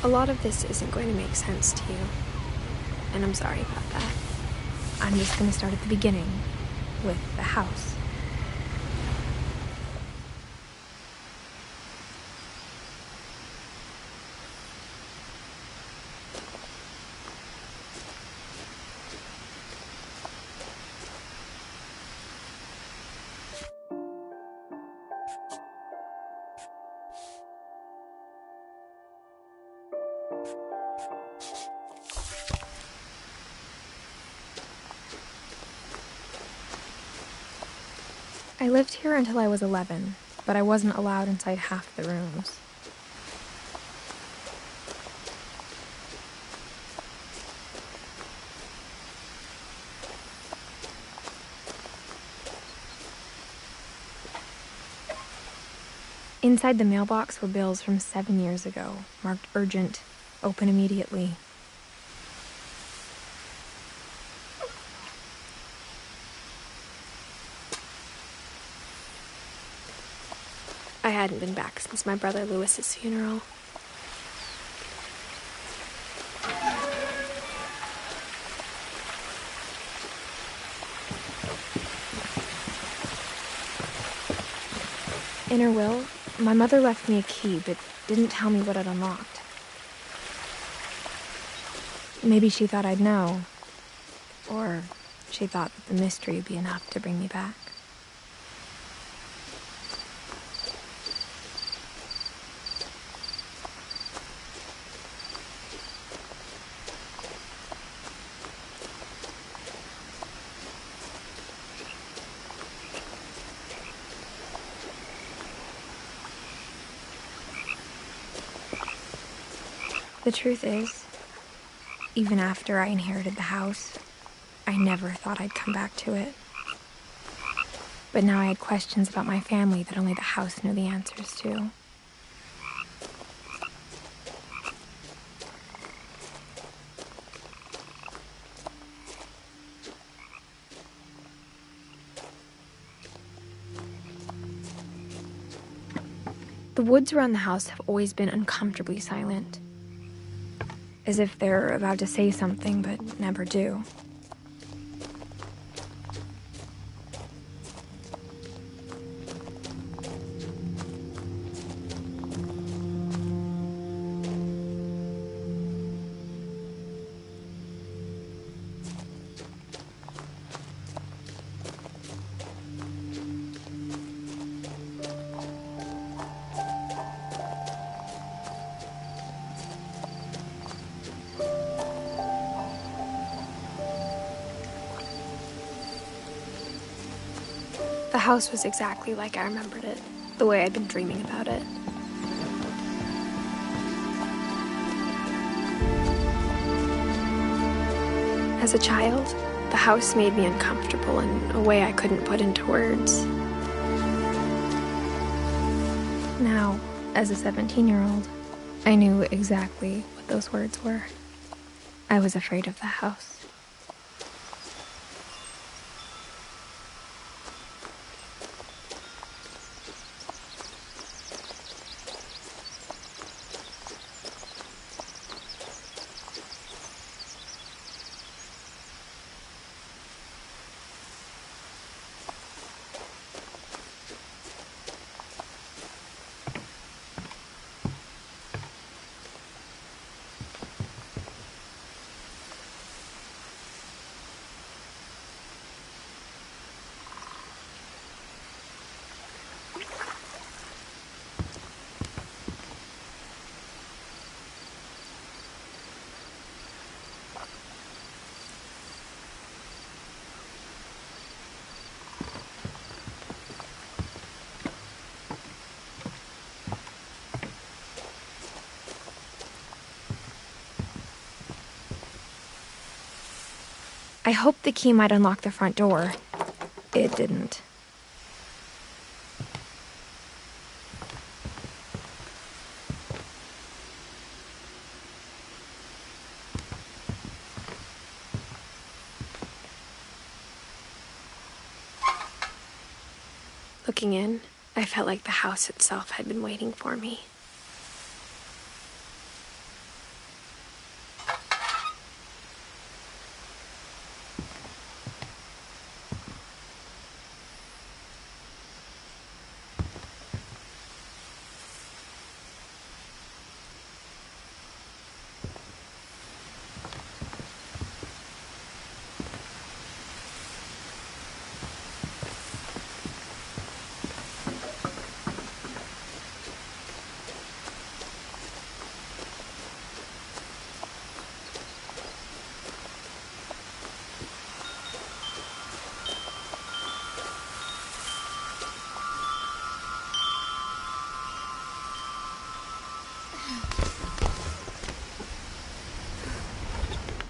A lot of this isn't going to make sense to you, and I'm sorry about that. I'm just going to start at the beginning, with the house. I lived here until I was 11, but I wasn't allowed inside half the rooms. Inside the mailbox were bills from 7 years ago, marked urgent, open immediately. I hadn't been back since my brother Lewis's funeral. In her will, my mother left me a key, but didn't tell me what it unlocked. Maybe she thought I'd know, or she thought that the mystery would be enough to bring me back. The truth is, even after I inherited the house, I never thought I'd come back to it. But now I had questions about my family that only the house knew the answers to. The woods around the house have always been uncomfortably silent, as if they're about to say something but never do. The house was exactly like I remembered it, the way I'd been dreaming about it. As a child, the house made me uncomfortable in a way I couldn't put into words. Now, as a 17-year-old, I knew exactly what those words were. I was afraid of the house. I hoped the key might unlock the front door. It didn't. Looking in, I felt like the house itself had been waiting for me.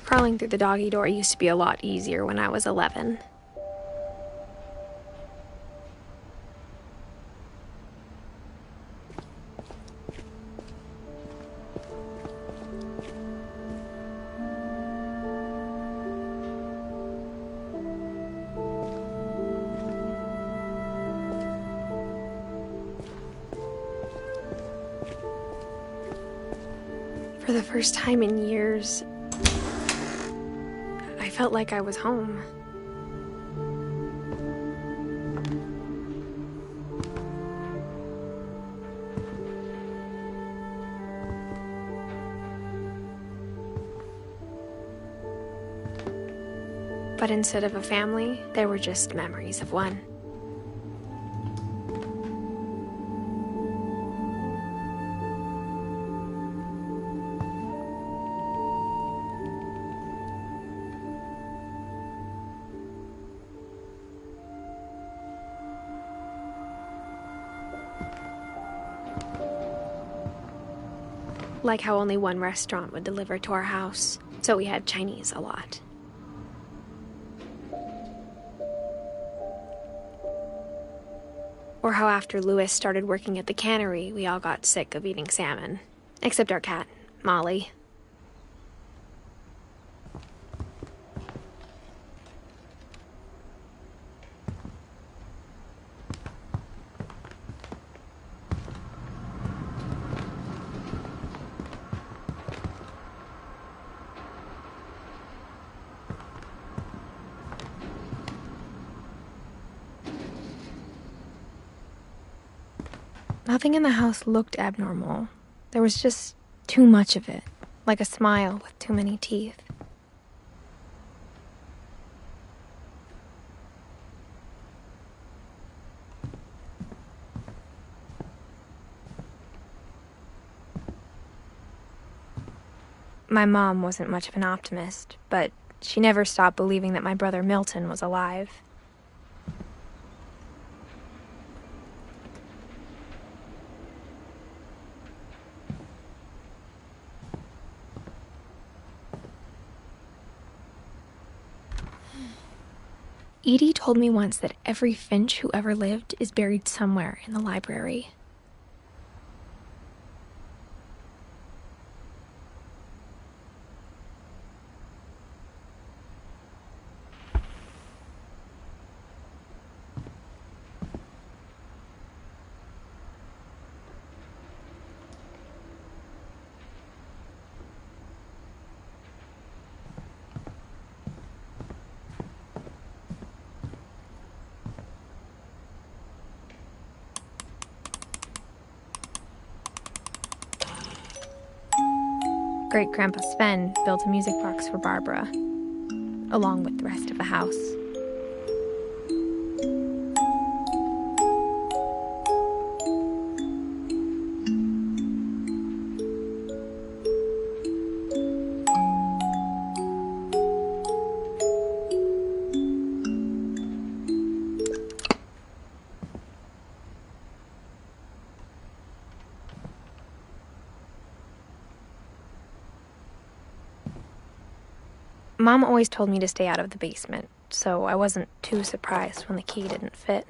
Crawling through the doggy door used to be a lot easier when I was 11. For the first time in years, I felt like I was home. But instead of a family, there were just memories of one. Like how only one restaurant would deliver to our house, so we had Chinese a lot. Or how after Louis started working at the cannery, we all got sick of eating salmon. Except our cat, Molly. Nothing in the house looked abnormal. There was just too much of it, like a smile with too many teeth. My mom wasn't much of an optimist, but she never stopped believing that my brother Milton was alive. Edie told me once that every Finch who ever lived is buried somewhere in the library. Great-Grandpa Sven built a music box for Barbara, along with the rest of the house. Mom always told me to stay out of the basement, so I wasn't too surprised when the key didn't fit.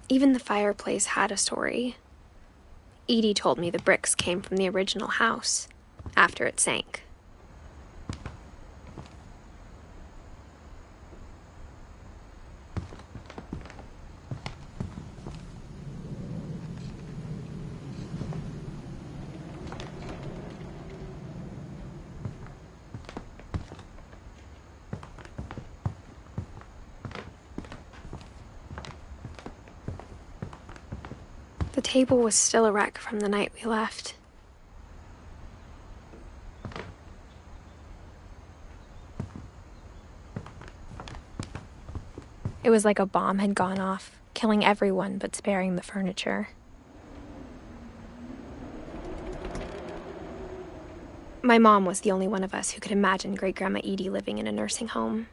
Even the fireplace had a story. Edie told me the bricks came from the original house, after it sank. The table was still a wreck from the night we left. It was like a bomb had gone off, killing everyone but sparing the furniture. My mom was the only one of us who could imagine Great-Grandma Edie living in a nursing home.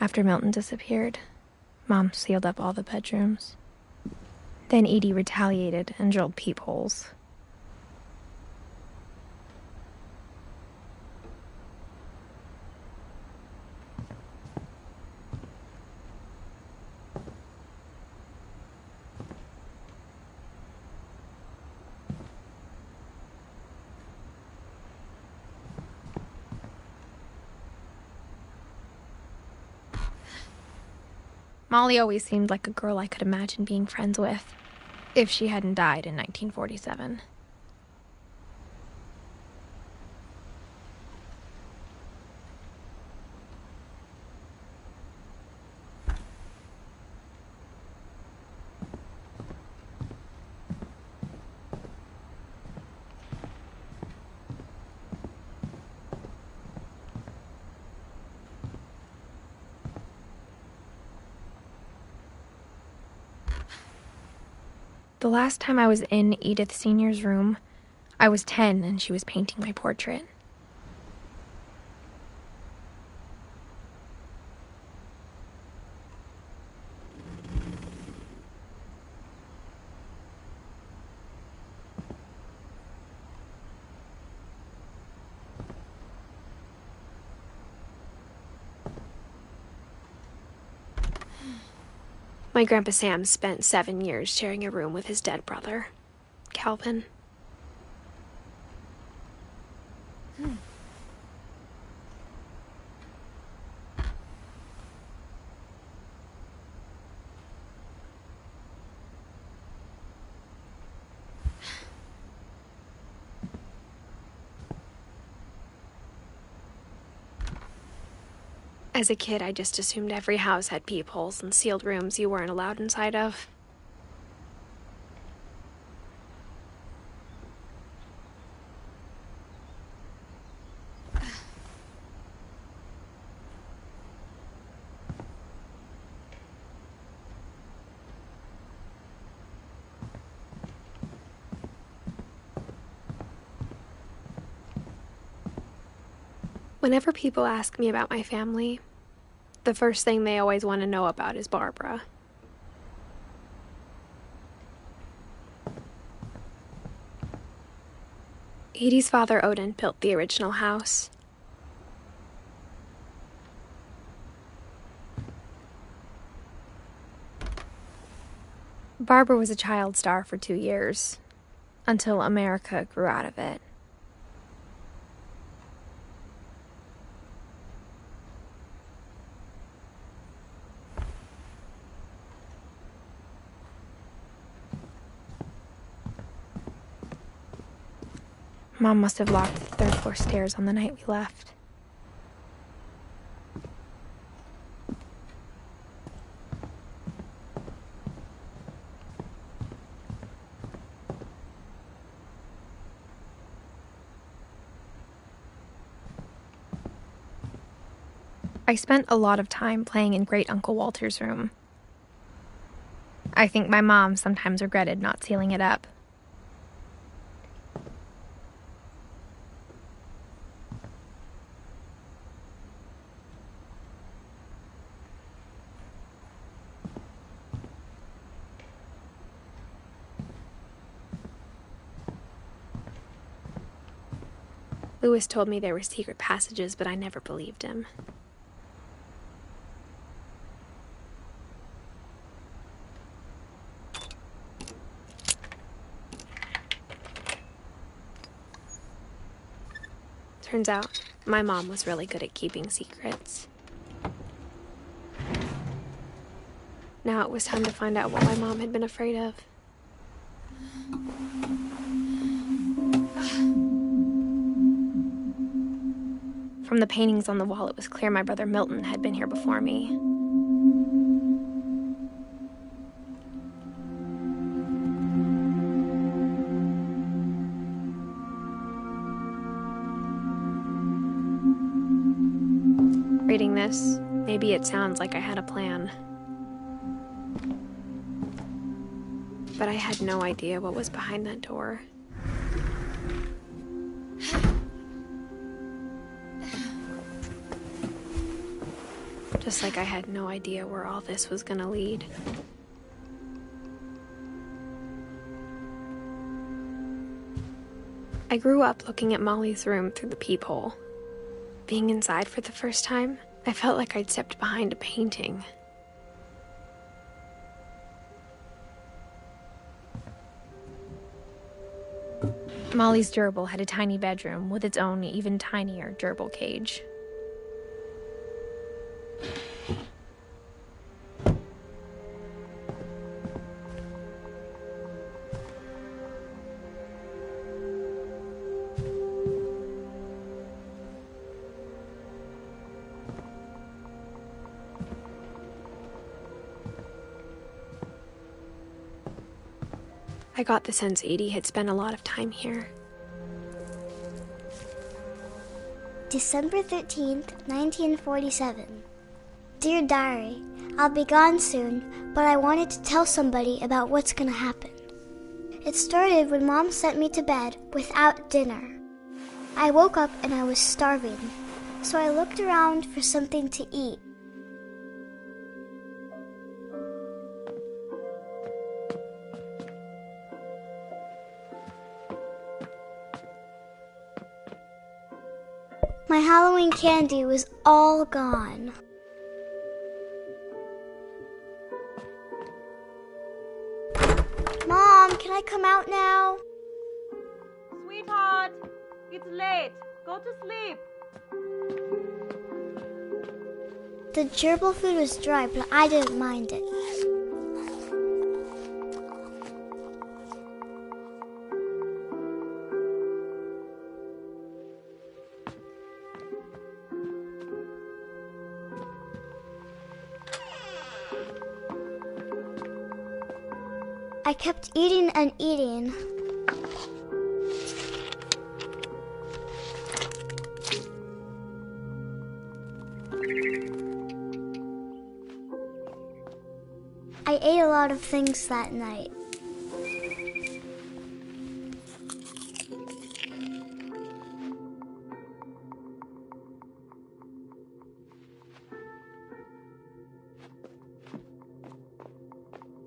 After Milton disappeared, Mom sealed up all the bedrooms. Then Edie retaliated and drilled peepholes. Molly always seemed like a girl I could imagine being friends with, if she hadn't died in 1947. The last time I was in Edith Sr.'s room, I was 10 and she was painting my portrait. My Grandpa Sam spent 7 years sharing a room with his dead brother, Calvin. As a kid, I just assumed every house had peepholes and sealed rooms you weren't allowed inside of. Whenever people ask me about my family, the first thing they always want to know about is Barbara. Edie's father, Odin, built the original house. Barbara was a child star for 2 years, until America grew out of it. Mom must have locked the third floor stairs on the night we left. I spent a lot of time playing in Great Uncle Walter's room. I think my mom sometimes regretted not sealing it up. Lewis told me there were secret passages, but I never believed him. Turns out, my mom was really good at keeping secrets. Now it was time to find out what my mom had been afraid of. From the paintings on the wall, it was clear my brother Milton had been here before me. Reading this, maybe it sounds like I had a plan. But I had no idea what was behind that door. Just like I had no idea where all this was gonna lead. I grew up looking at Molly's room through the peephole. Being inside for the first time, I felt like I'd stepped behind a painting. Molly's gerbil had a tiny bedroom with its own even tinier gerbil cage. I got the sense Edie had spent a lot of time here. December 13th, 1947. Dear Diary, I'll be gone soon, but I wanted to tell somebody about what's gonna happen. It started when Mom sent me to bed without dinner. I woke up and I was starving, so I looked around for something to eat. My Halloween candy was all gone. Mom, can I come out now? Sweetheart, it's late. Go to sleep. The gerbil food was dry, but I didn't mind it. I kept eating and eating. I ate a lot of things that night.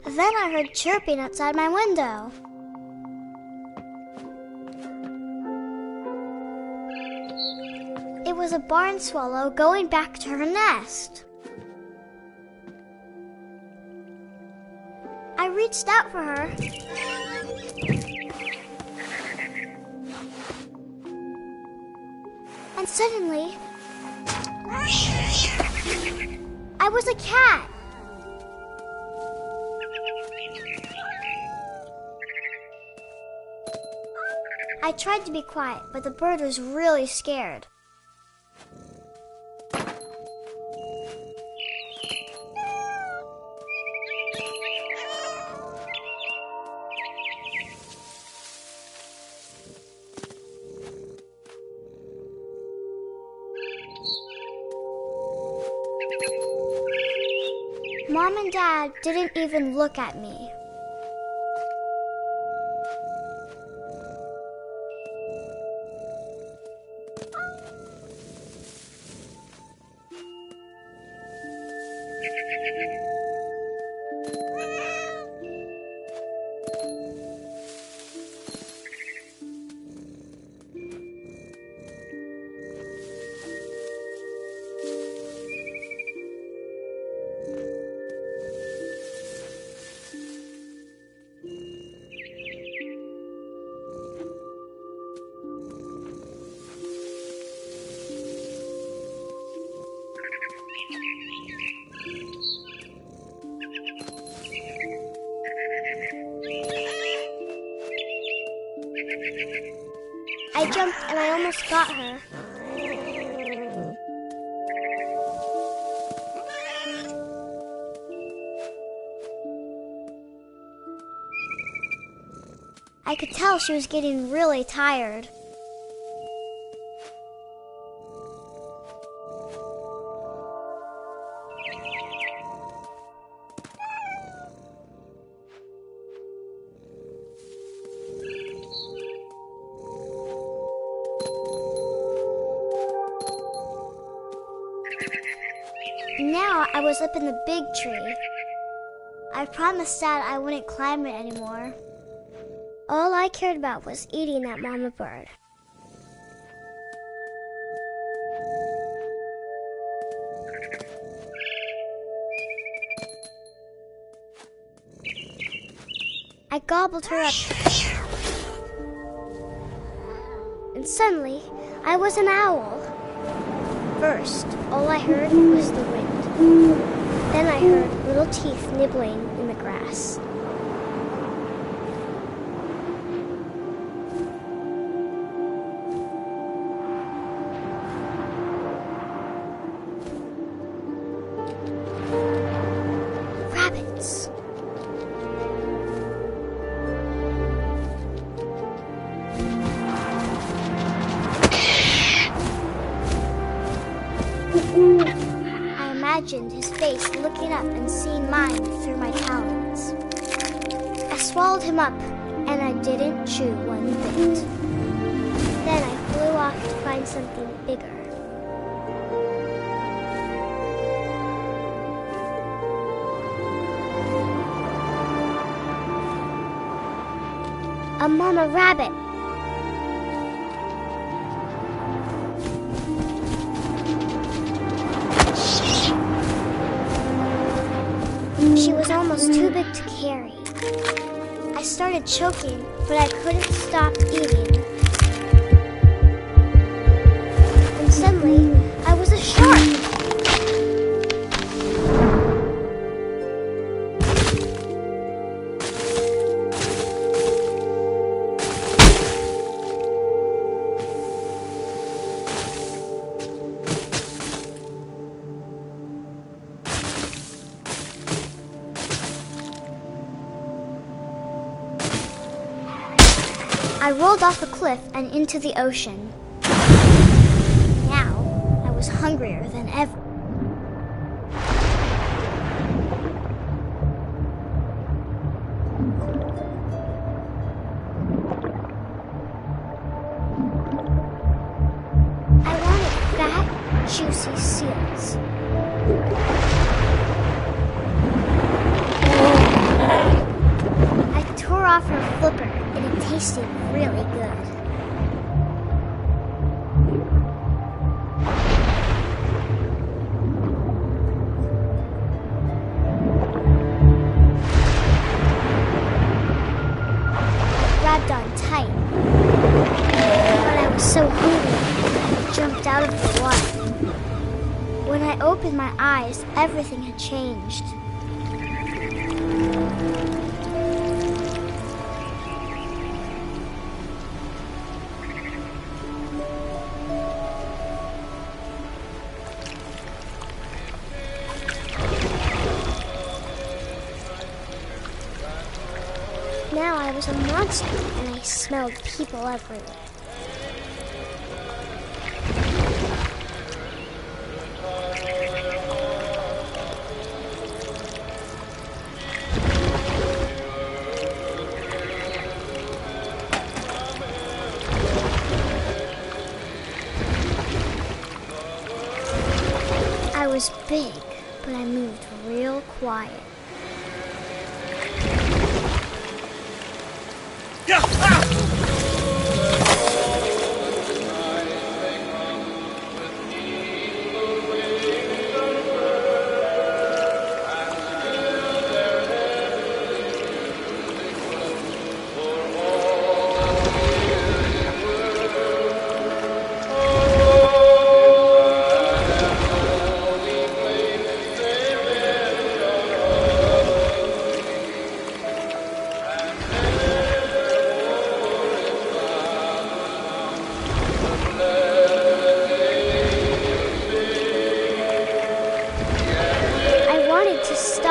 Then I heard chirping outside my window. It was a barn swallow going back to her nest. I reached out for her. And suddenly, I was a cat. I tried to be quiet, but the bird was really scared. Mom and Dad didn't even look at me. I jumped and I almost got her. I could tell she was getting really tired. Now I was up in the big tree. I promised Dad I wouldn't climb it anymore. All I cared about was eating that mama bird. I gobbled her up. And suddenly, I was an owl. First, all I heard was the wind. Then I heard little teeth nibbling in the grass. Rabbits. I imagined his face looking up and seeing mine through my talons. I swallowed him up, and I didn't chew one bit. Then I flew off to find something bigger. A mama rabbit. She was almost too big to carry. I started choking, but I couldn't stop eating. And suddenly, I was a shark. I rolled off a cliff and into the ocean. Now, I was hungrier than ever. I wanted fat, juicy seals. I tore off her flipper. It tasted really good. I grabbed on tight, but I was so hungry, I jumped out of the water. When I opened my eyes, everything had changed. Now I was a monster, and I smelled people everywhere. I was big, but I moved real quiet.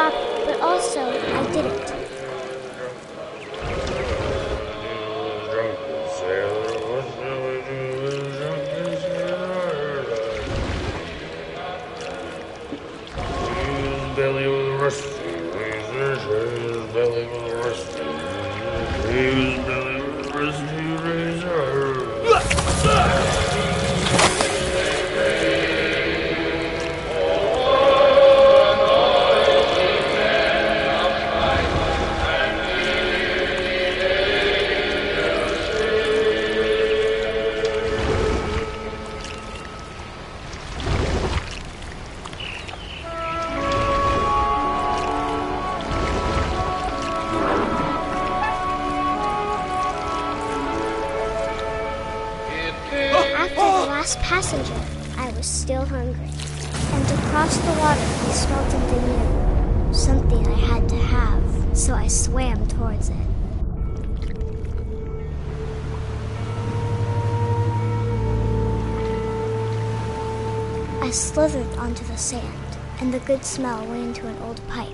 stop, but also I didn't. Belly was rusty, razor, belly was rusty, his belly was rusty, razor. Passenger, I was still hungry, and across the water I smelled something new, something I had to have, so I swam towards it. I slithered onto the sand, and the good smell went into an old pipe.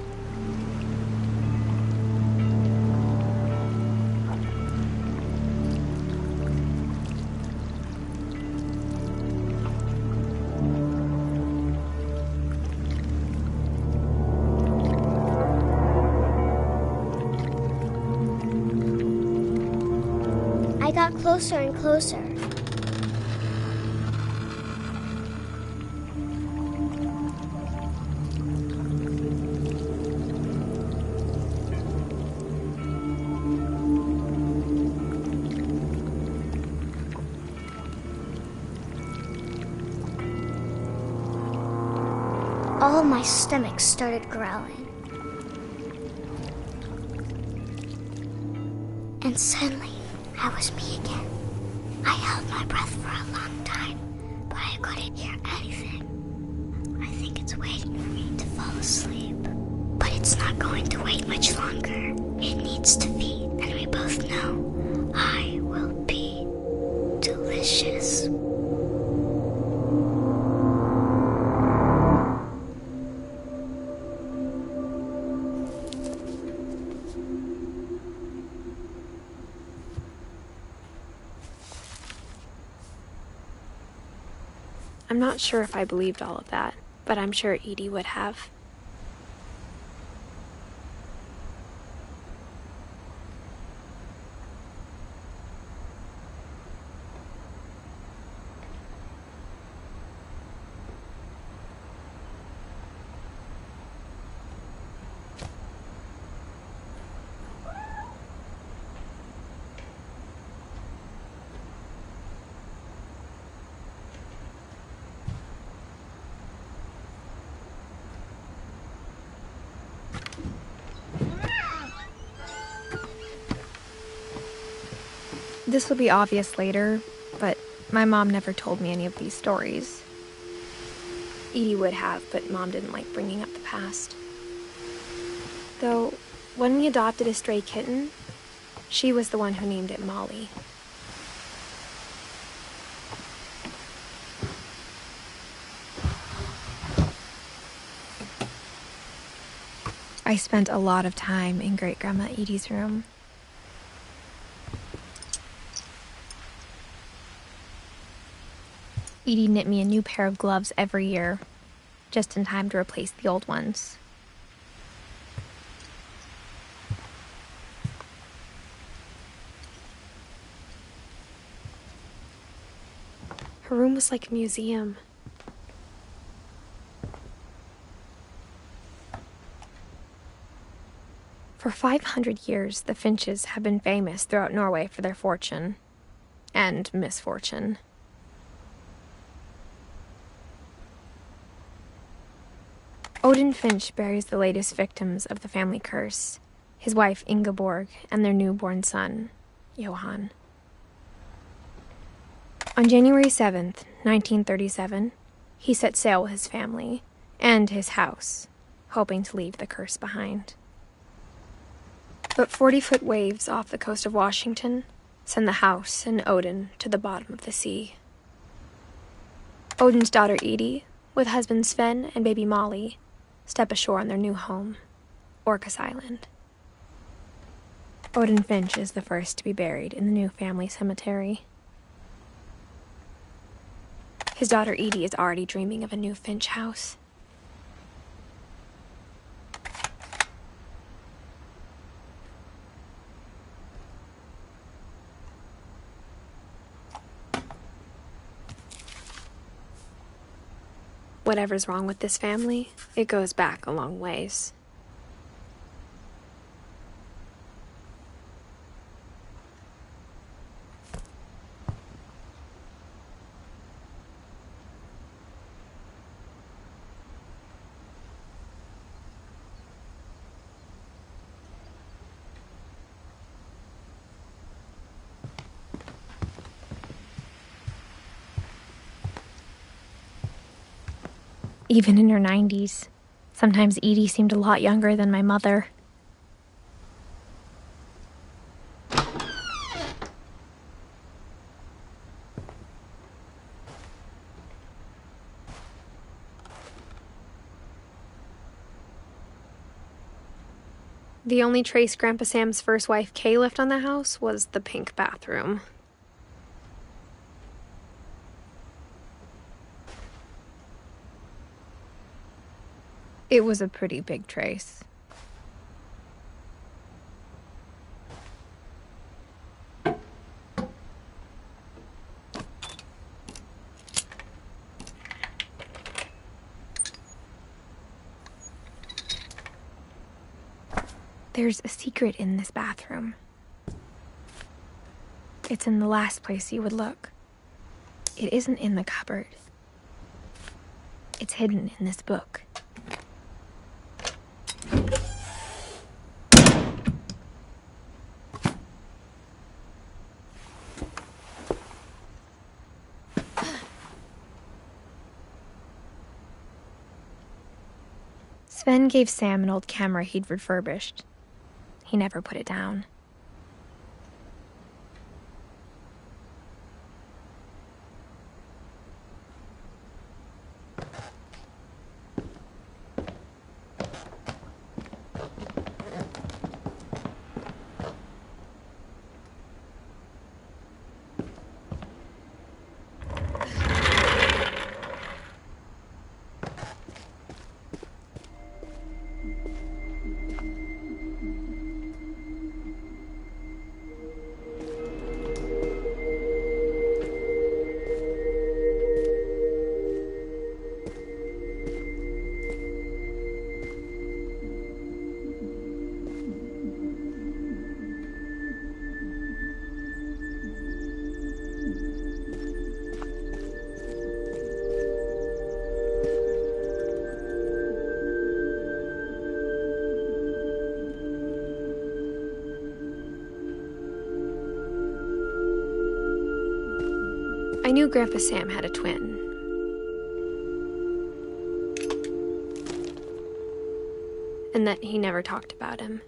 I got closer and closer. All my stomach started growling. And suddenly, I was me again. I held my breath for a long time, but I couldn't hear anything. I think it's waiting for me to fall asleep. But it's not going to wait much longer. It needs to feed, and we both know I will be delicious. I'm not sure if I believed all of that, but I'm sure Edie would have. This will be obvious later, but my mom never told me any of these stories. Edie would have, but Mom didn't like bringing up the past. Though, when we adopted a stray kitten, she was the one who named it Molly. I spent a lot of time in Great-Grandma Edie's room. Edie knit me a new pair of gloves every year, just in time to replace the old ones. Her room was like a museum. For 500 years, the Finches have been famous throughout Norway for their fortune and misfortune. Odin Finch buries the latest victims of the family curse, his wife Ingeborg and their newborn son, Johan. On January 7th, 1937, he set sail with his family and his house, hoping to leave the curse behind. But 40-foot waves off the coast of Washington send the house and Odin to the bottom of the sea. Odin's daughter Edie, with husband Sven and baby Molly, step ashore on their new home Orcas Island. Odin Finch is the first to be buried in the new family cemetery. His daughter Edie is already dreaming of a new Finch house. Whatever's wrong with this family, it goes back a long ways. Even in her 90s, sometimes Edie seemed a lot younger than my mother. The only trace Grandpa Sam's first wife, Kay, left on the house was the pink bathroom. It was a pretty big trace. There's a secret in this bathroom. It's in the last place you would look. It isn't in the cupboard. It's hidden in this book. Sven gave Sam an old camera he'd refurbished. He never put it down. I knew Grandpa Sam had a twin. And that he never talked about him.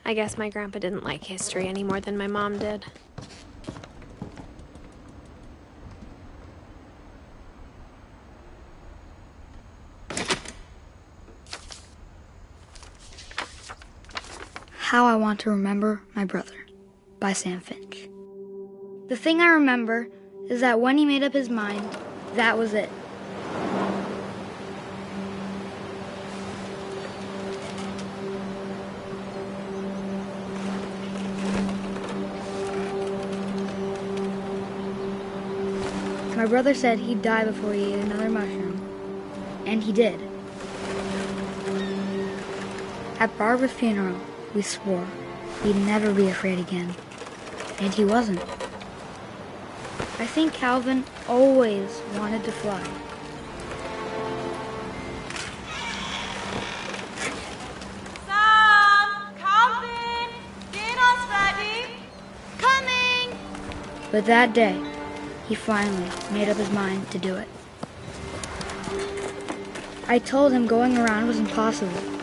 I guess my grandpa didn't like history any more than my mom did. How I Want to Remember My Brother by Sam Finch. The thing I remember is that when he made up his mind, that was it. My brother said he'd die before he ate another mushroom, and he did. At Barbara's funeral, we swore he'd never be afraid again, and he wasn't. I think Calvin always wanted to fly. Sam! Calvin! Dinner's ready! Coming! But that day, he finally made up his mind to do it. I told him going around was impossible.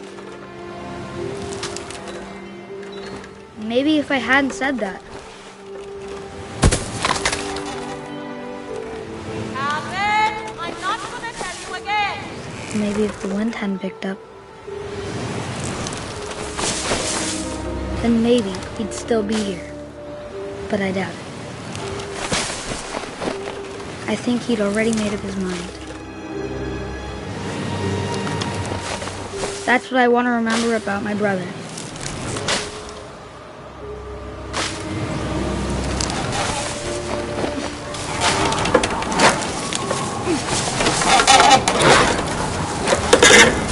Maybe if I hadn't said that. Maybe if the wind hadn't picked up, then maybe he'd still be here. But I doubt it. I think he'd already made up his mind. That's what I want to remember about my brother.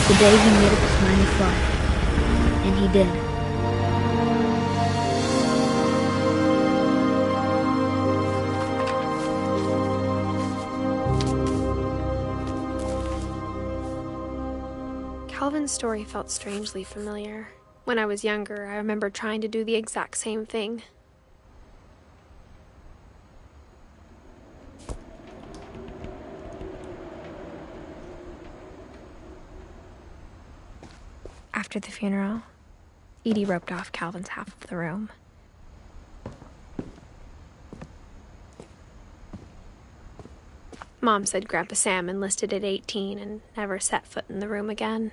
The day he made up his mind to fly. And he did. Calvin's story felt strangely familiar. When I was younger, I remember trying to do the exact same thing. After the funeral, Edie roped off Calvin's half of the room. Mom said Grandpa Sam enlisted at 18 and never set foot in the room again.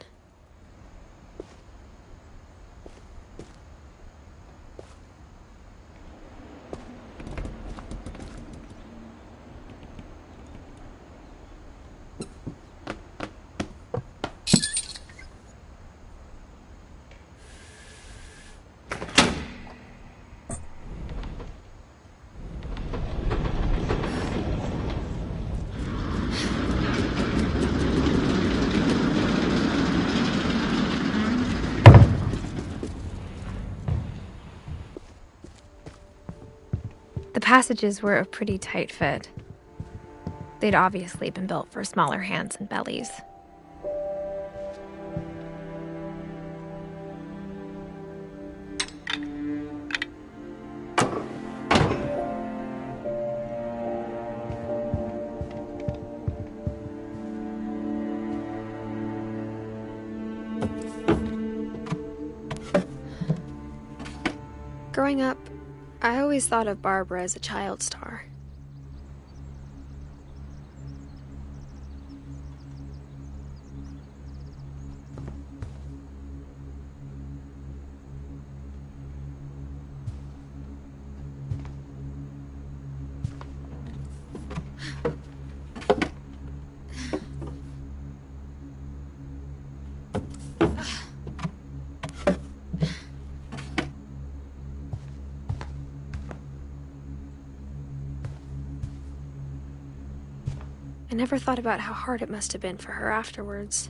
The passages were a pretty tight fit. They'd obviously been built for smaller hands and bellies. Growing up, I always thought of Barbara as a child star. I never thought about how hard it must have been for her afterwards.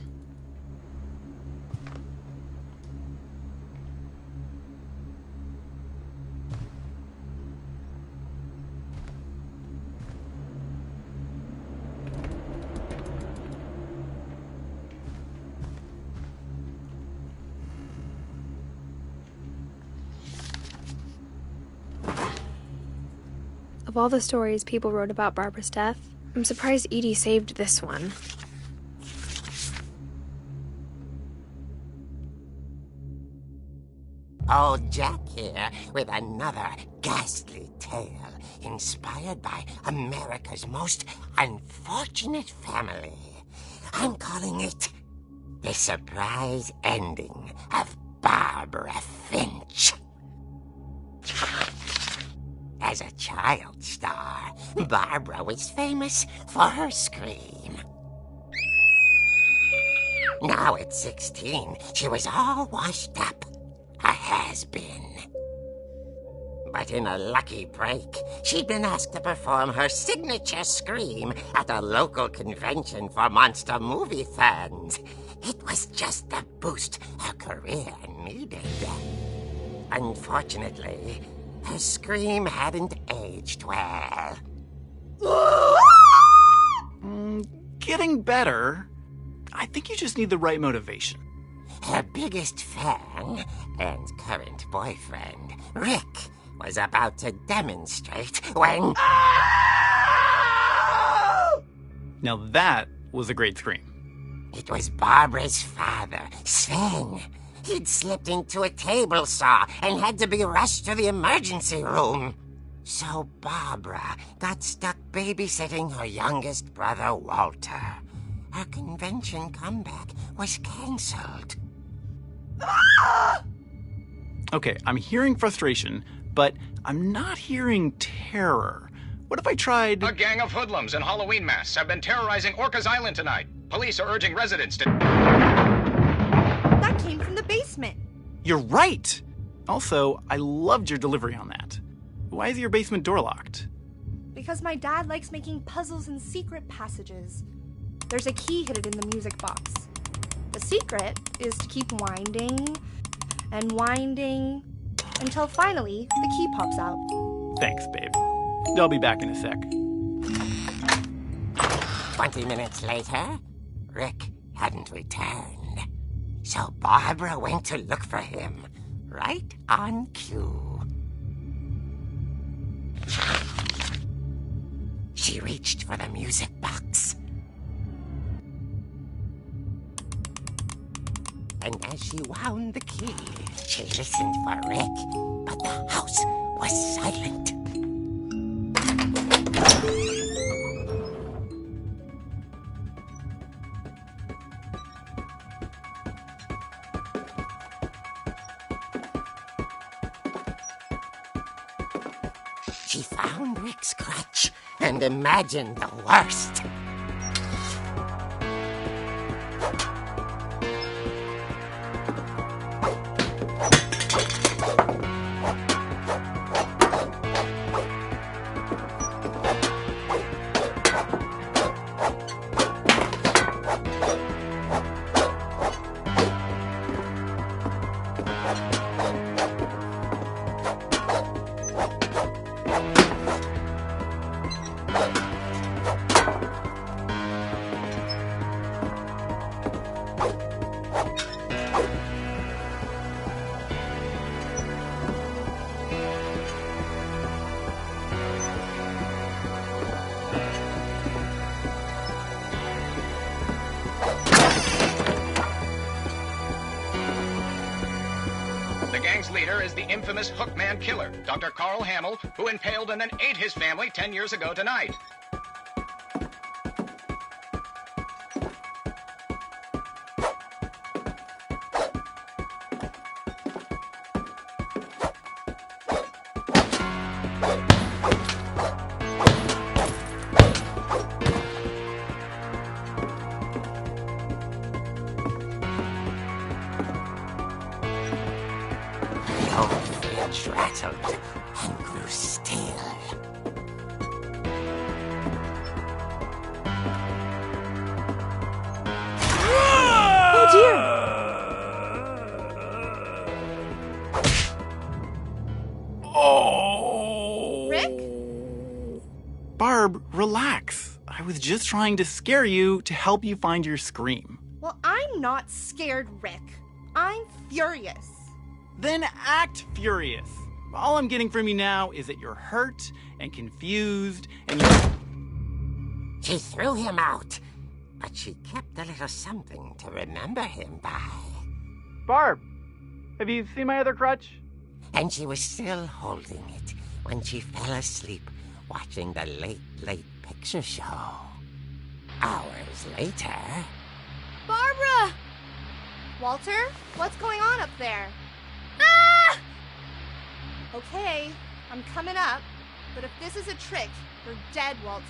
Of all the stories people wrote about Barbara's death, I'm surprised Edie saved this one. Old Jack here with another ghastly tale inspired by America's most unfortunate family. I'm calling it The Surprise Ending of Barbara Finch. As a child star, Barbara was famous for her scream. Now at 16, she was all washed up, a has-been. But in a lucky break, she'd been asked to perform her signature scream at a local convention for monster movie fans. It was just the boost her career needed. Unfortunately, her scream hadn't aged well. Getting better. I think you just need the right motivation. Her biggest fan and current boyfriend, Rick, was about to demonstrate when... Now that was a great scream. It was Barbara's father, Sven. He'd slipped into a table saw and had to be rushed to the emergency room. So Barbara got stuck babysitting her youngest brother, Walter. her convention comeback was cancelled. Okay, I'm hearing frustration, but I'm not hearing terror. What if I tried... A gang of hoodlums in Halloween masks have been terrorizing Orcas Island tonight. Police are urging residents to... That came from the basement. You're right! Also, I loved your delivery on that. Why is your basement door locked? Because my dad likes making puzzles and secret passages. There's a key hidden in the music box. The secret is to keep winding and winding until finally the key pops out. Thanks, babe. I'll be back in a sec. 20 minutes later, Rick hadn't returned. So Barbara went to look for him, right on cue. She reached for the music box. And as she wound the key, she listened for Rick, but the house was silent. She found Rick's crutch and imagined the worst. The gang's leader is the infamous Hookman Killer, Dr. Carl Hamill, who impaled and then ate his family 10 years ago tonight. Finch rattled and grew still. Oh dear! Oh! Rick? Barb, relax. I was just trying to scare you to help you find your scream. Well, I'm not scared, Rick. I'm furious. Then act furious. All I'm getting from you now is that you're hurt and confused and you're... She threw him out, but she kept a little something to remember him by. Barb, have you seen my other crutch? And she was still holding it when she fell asleep watching the late picture show. Hours later... Barbara! Walter, what's going on up there? Ah! Okay, I'm coming up, but if this is a trick, you're dead, Walter.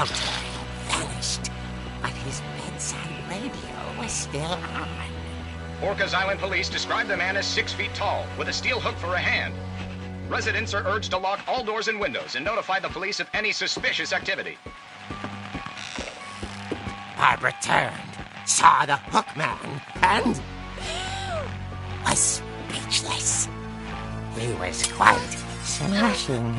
Walter had vanished, but his bedside radio was still on. Orcas Island police describe the man as 6 feet tall, with a steel hook for a hand. Residents are urged to lock all doors and windows and notify the police of any suspicious activity. Barbara turned, saw the hook man, and was speechless. He was quite smashing.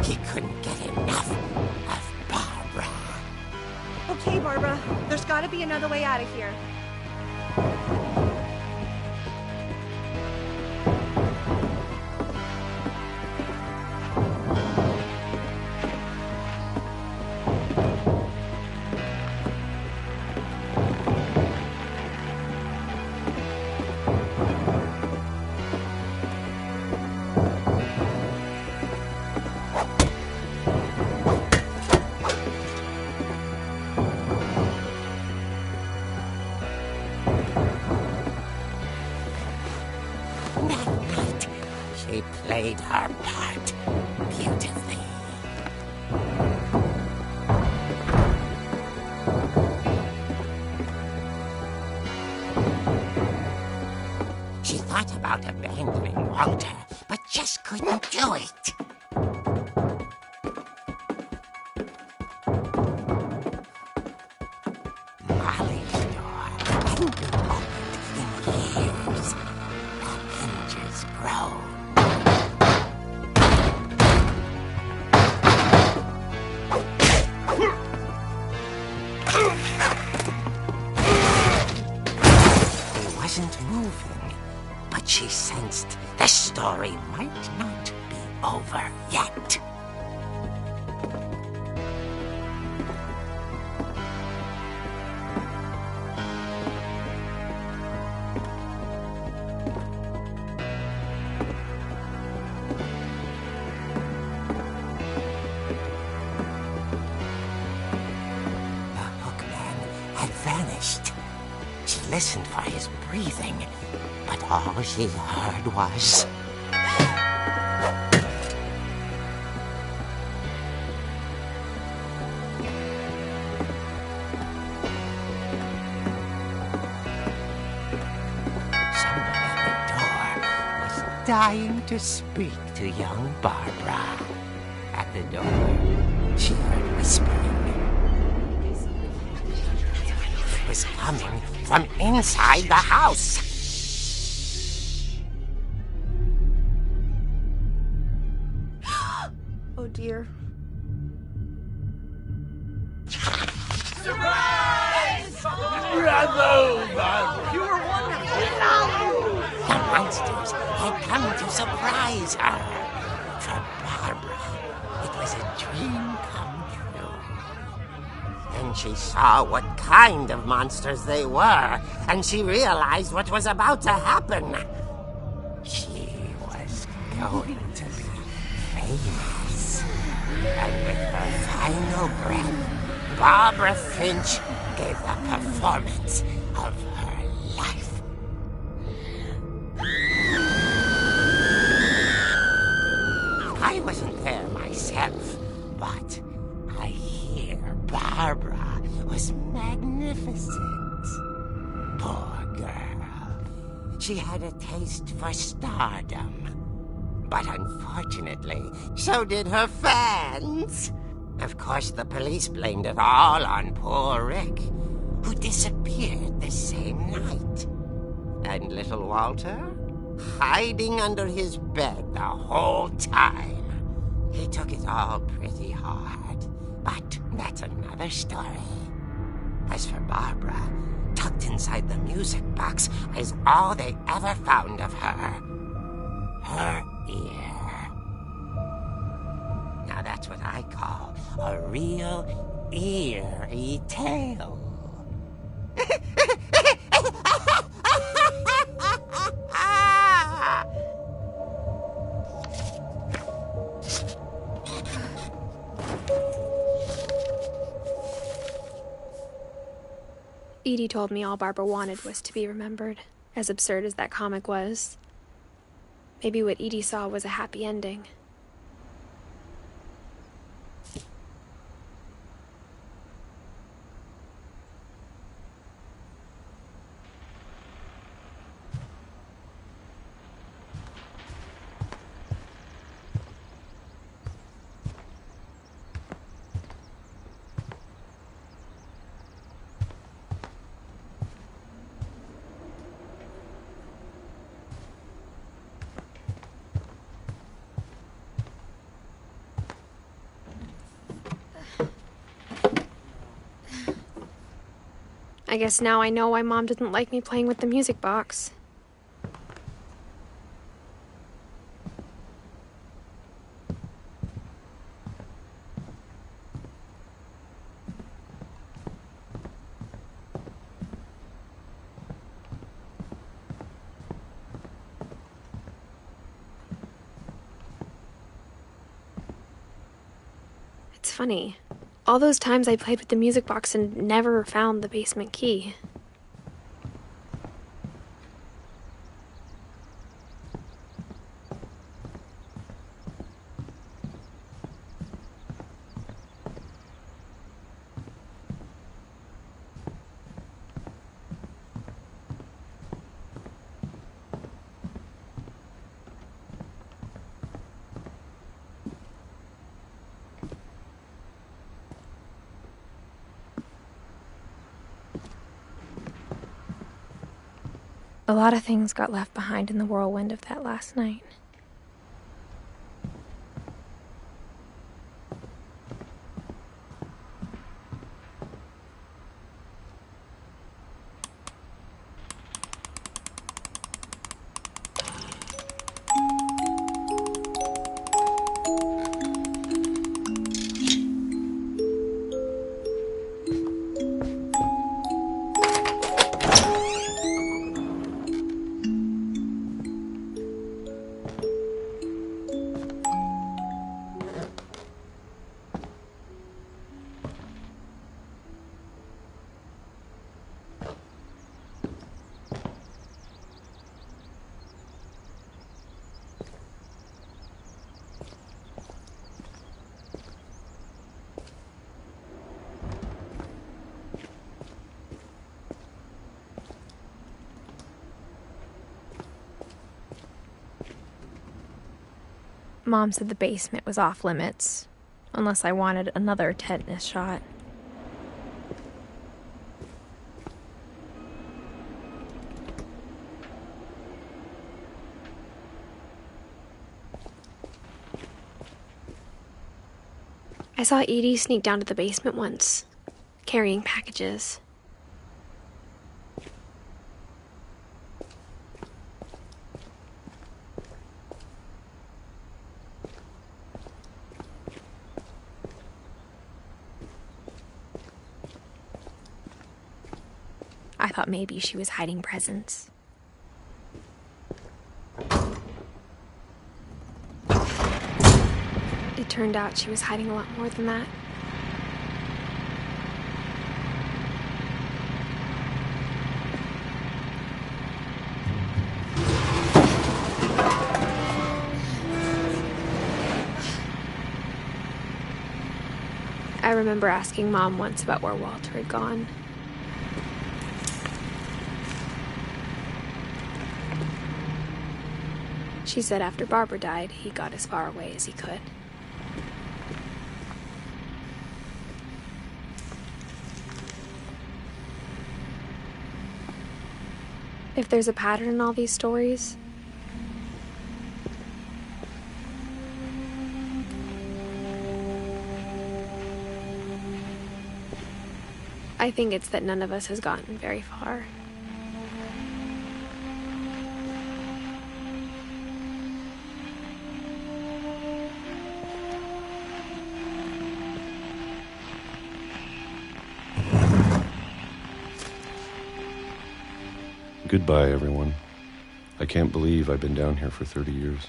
He couldn't get enough of Barbara. Okay, Barbara. There's gotta be another way out of here. She played her part beautifully. She thought about abandoning Walter, but just couldn't do it. Molly's door hadn't been opened in years. The hinges groaned. He wasn't moving, but she sensed the story might not be over yet. Vanished. She listened for his breathing, but all she heard was... Someone at the door was dying to speak to young Barbara. At the door, she heard whispering. Was coming from inside the house. Oh dear. Surprise! Bravo, Barbara! You were wonderful. The monsters had come to surprise her. For Barbara, it was a dream come true. Then she saw what kind of monsters they were, and she realized what was about to happen. She was going to be famous. And with her final breath, Barbara Finch gave the performance of her life. I wasn't there myself, but I hear Barbara was magnificent. Poor girl. She had a taste for stardom. But unfortunately, so did her fans. Of course, the police blamed it all on poor Rick, who disappeared the same night. And little Walter, hiding under his bed the whole time. He took it all pretty hard, but that's another story. As for Barbara, tucked inside the music box is all they ever found of her. Her ear. Now that's what I call a real eerie tale. Edie told me all Barbara wanted was to be remembered. as absurd as that comic was. Maybe what Edie saw was a happy ending. I guess now I know why Mom didn't like me playing with the music box. It's funny. All those times I played with the music box and never found the basement key. A lot of things got left behind in the whirlwind of that last night. Mom said the basement was off limits, unless I wanted another tetanus shot. I saw Edie sneak down to the basement once, carrying packages. I thought maybe she was hiding presents. It turned out she was hiding a lot more than that. I remember asking Mom once about where Walter had gone. She said after Barbara died, he got as far away as he could. If there's a pattern in all these stories, I think it's that none of us has gotten very far. Goodbye, everyone. I can't believe I've been down here for 30 years.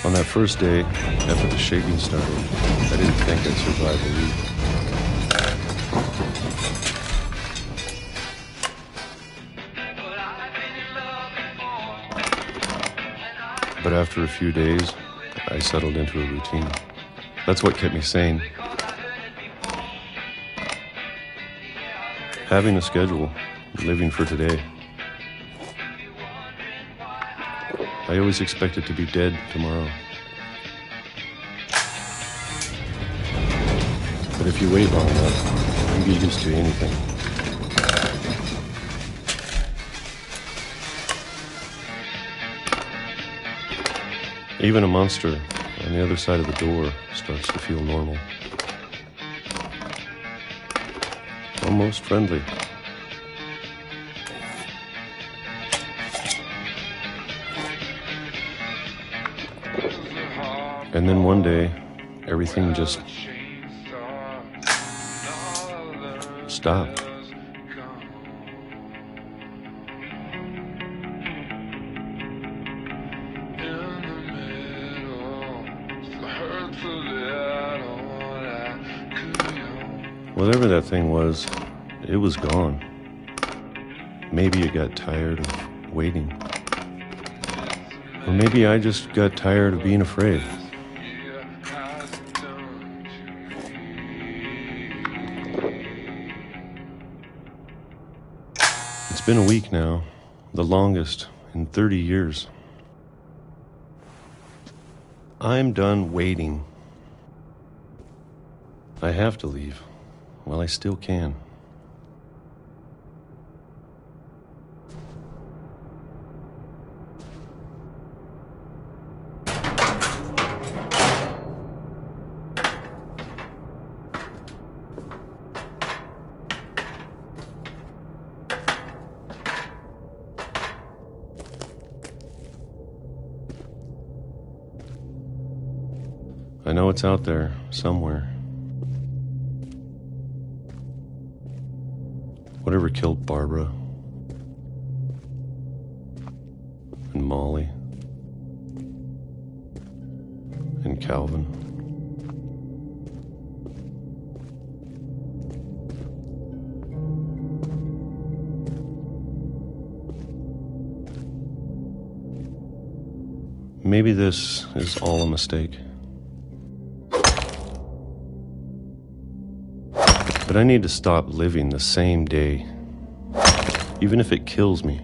On that first day, after the shaking started, I didn't think I'd survive a week. After a few days, I settled into a routine. That's what kept me sane. Having a schedule, living for today. I always expected to be dead tomorrow. But if you wait long enough, you get used to anything. Even a monster on the other side of the door starts to feel normal. Almost friendly. And then one day, everything just stopped. Whatever that thing was, it was gone. Maybe it got tired of waiting. Or maybe I just got tired of being afraid. It's been a week now, the longest in 30 years. I'm done waiting. I have to leave while I still can. I know it's out there, somewhere. Whatever killed Barbara and Molly and Calvin. Maybe this is all a mistake. But I need to stop living the same day, even if it kills me.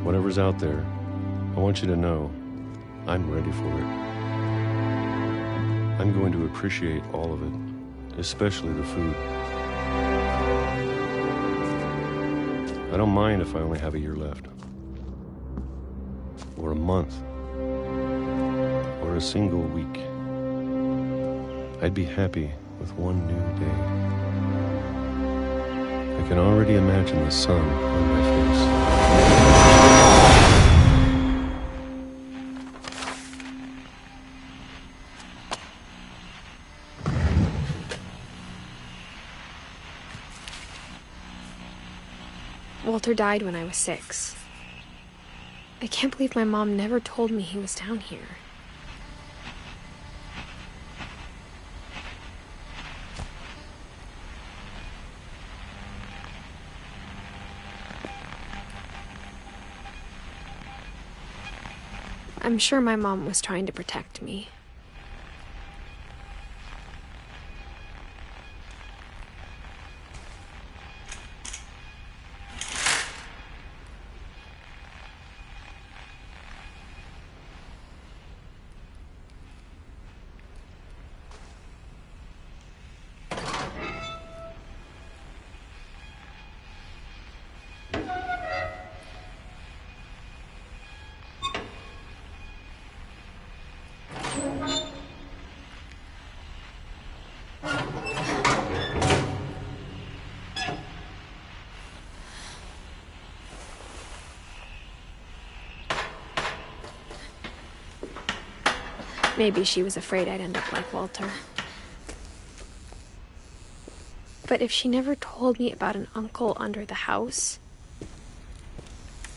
Whatever's out there, I want you to know I'm ready for it. I'm going to appreciate all of it, especially the food. I don't mind if I only have a year left, or a month, or a single week. I'd be happy with one new day. I can already imagine the sun on my face. Walter died when I was 6. I can't believe my mom never told me he was down here. I'm sure my mom was trying to protect me. Maybe she was afraid I'd end up like Walter. But if she never told me about an uncle under the house,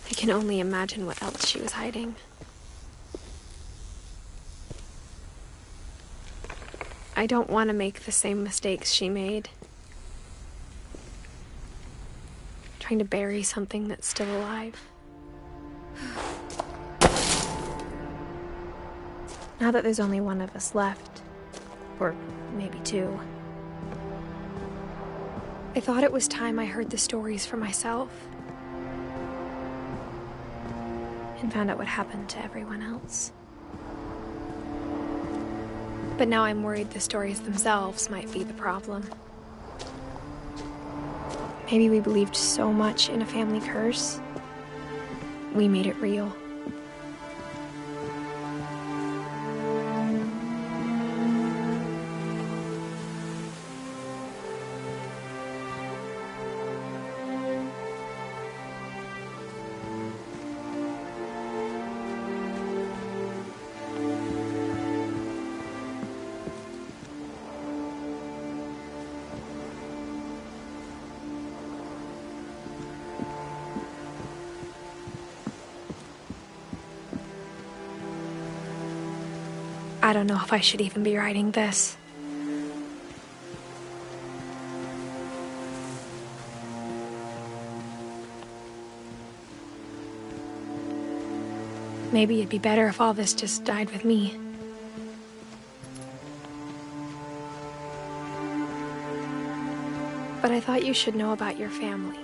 I can only imagine what else she was hiding. I don't want to make the same mistakes she made. Trying to bury something that's still alive. Now that there's only one of us left, or maybe two, I thought it was time I heard the stories for myself and found out what happened to everyone else. But now I'm worried the stories themselves might be the problem. Maybe we believed so much in a family curse, we made it real. I don't know if I should even be writing this. Maybe it'd be better if all this just died with me. But I thought you should know about your family.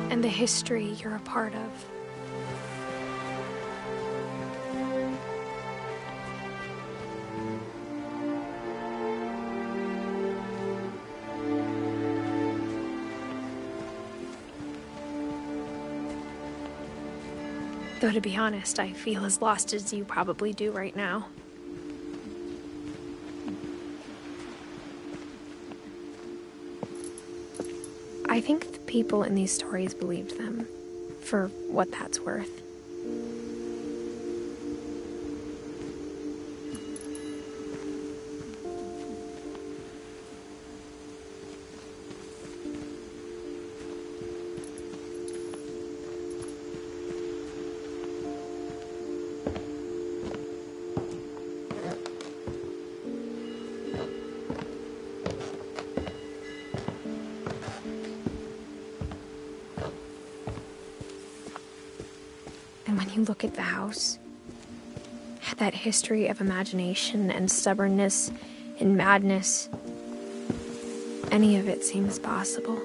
And the history you're a part of. Though to be honest, I feel as lost as you probably do right now. I think the people in these stories believed them, for what that's worth. And when you look at the house, that history of imagination and stubbornness and madness, any of it seems possible.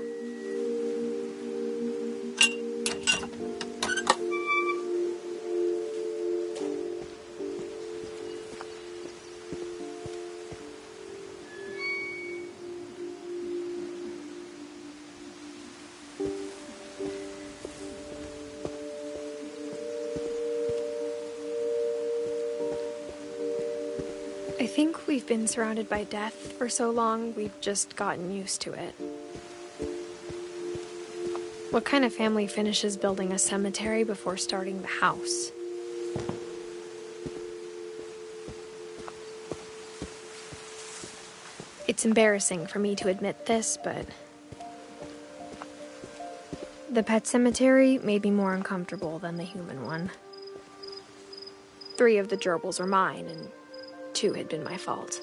I think we've been surrounded by death for so long, we've just gotten used to it. What kind of family finishes building a cemetery before starting the house? It's embarrassing for me to admit this, but the pet cemetery made me more uncomfortable than the human one. 3 of the gerbils were mine, and 2 had been my fault.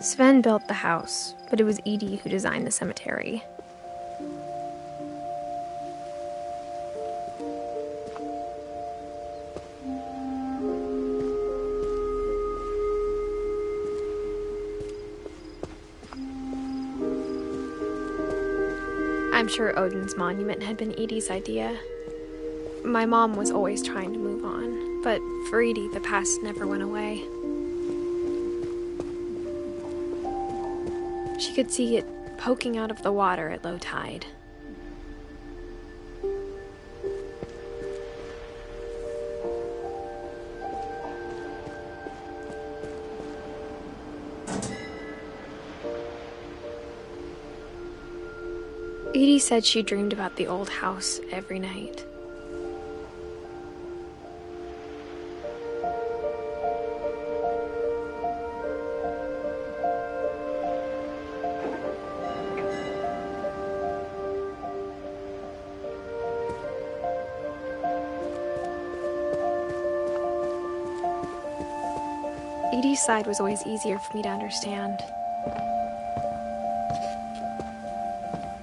Sven built the house, but it was Edie who designed the cemetery. I'm sure Odin's monument had been Edie's idea. My mom was always trying to move on, but for Edie, the past never went away. She could see it poking out of the water at low tide. Edie said she dreamed about the old house every night. Edie's side was always easier for me to understand.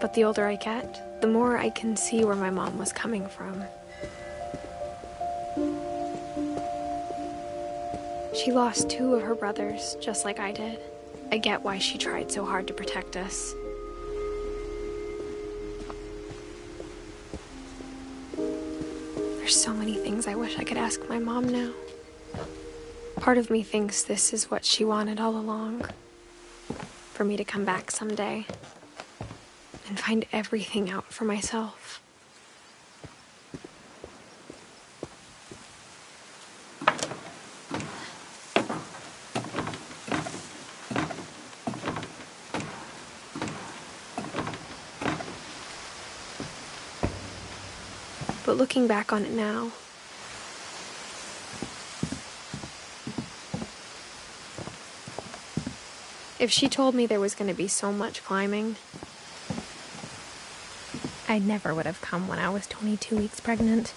But the older I get, the more I can see where my mom was coming from. She lost 2 of her brothers, just like I did. I get why she tried so hard to protect us. There's so many things I wish I could ask my mom now. Part of me thinks this is what she wanted all along. For me to come back someday and find everything out for myself. But looking back on it now, if she told me there was going to be so much climbing, I never would have come when I was 22 weeks pregnant.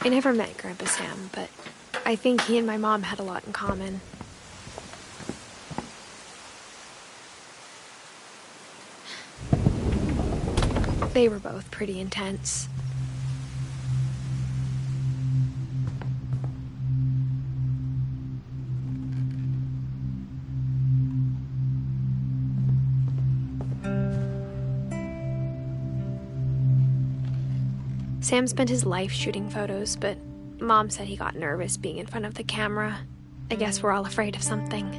I never met Grandpa Sam, but I think he and my mom had a lot in common. They were both pretty intense. Sam spent his life shooting photos, but Mom said he got nervous being in front of the camera. I guess we're all afraid of something.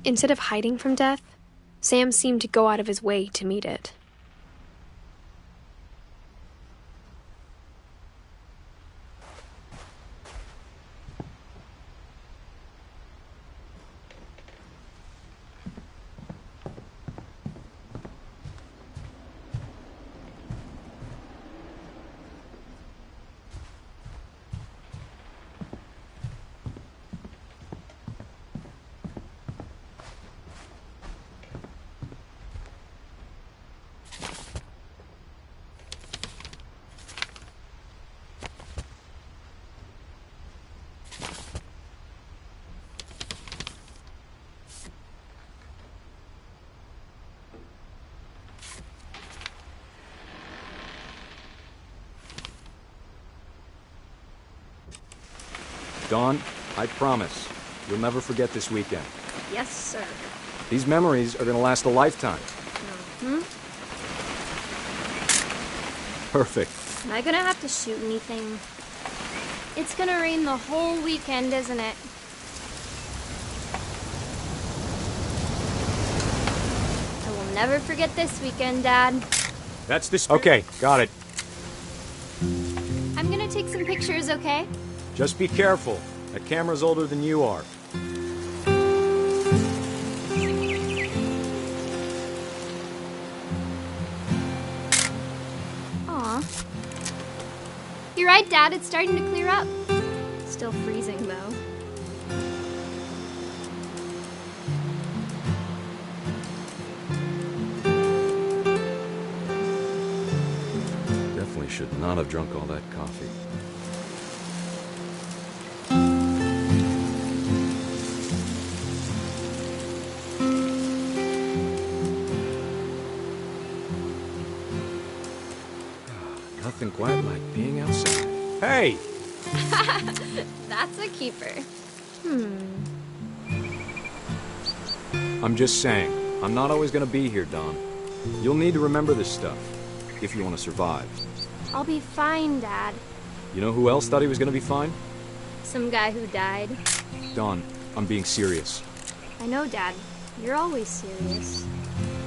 Instead of hiding from death, Sam seemed to go out of his way to meet it. Dawn, I promise, you'll never forget this weekend. Yes, sir. These memories are gonna last a lifetime. Perfect. Am I gonna have to shoot anything? It's gonna rain the whole weekend, isn't it? I will never forget this weekend, Dad. That's the spirit. Okay, got it. I'm gonna take some pictures, okay? Just be careful. That camera's older than you are. Aw. You're right, Dad. It's starting to clear up. Still freezing, though. Definitely should not have drunk all that coffee. Nothing quite like being outside. Hey! That's a keeper. I'm just saying, I'm not always gonna be here, Dawn. You'll need to remember this stuff, if you want to survive. I'll be fine, Dad. You know who else thought he was gonna be fine? Some guy who died. Dawn, I'm being serious. I know, Dad. You're always serious.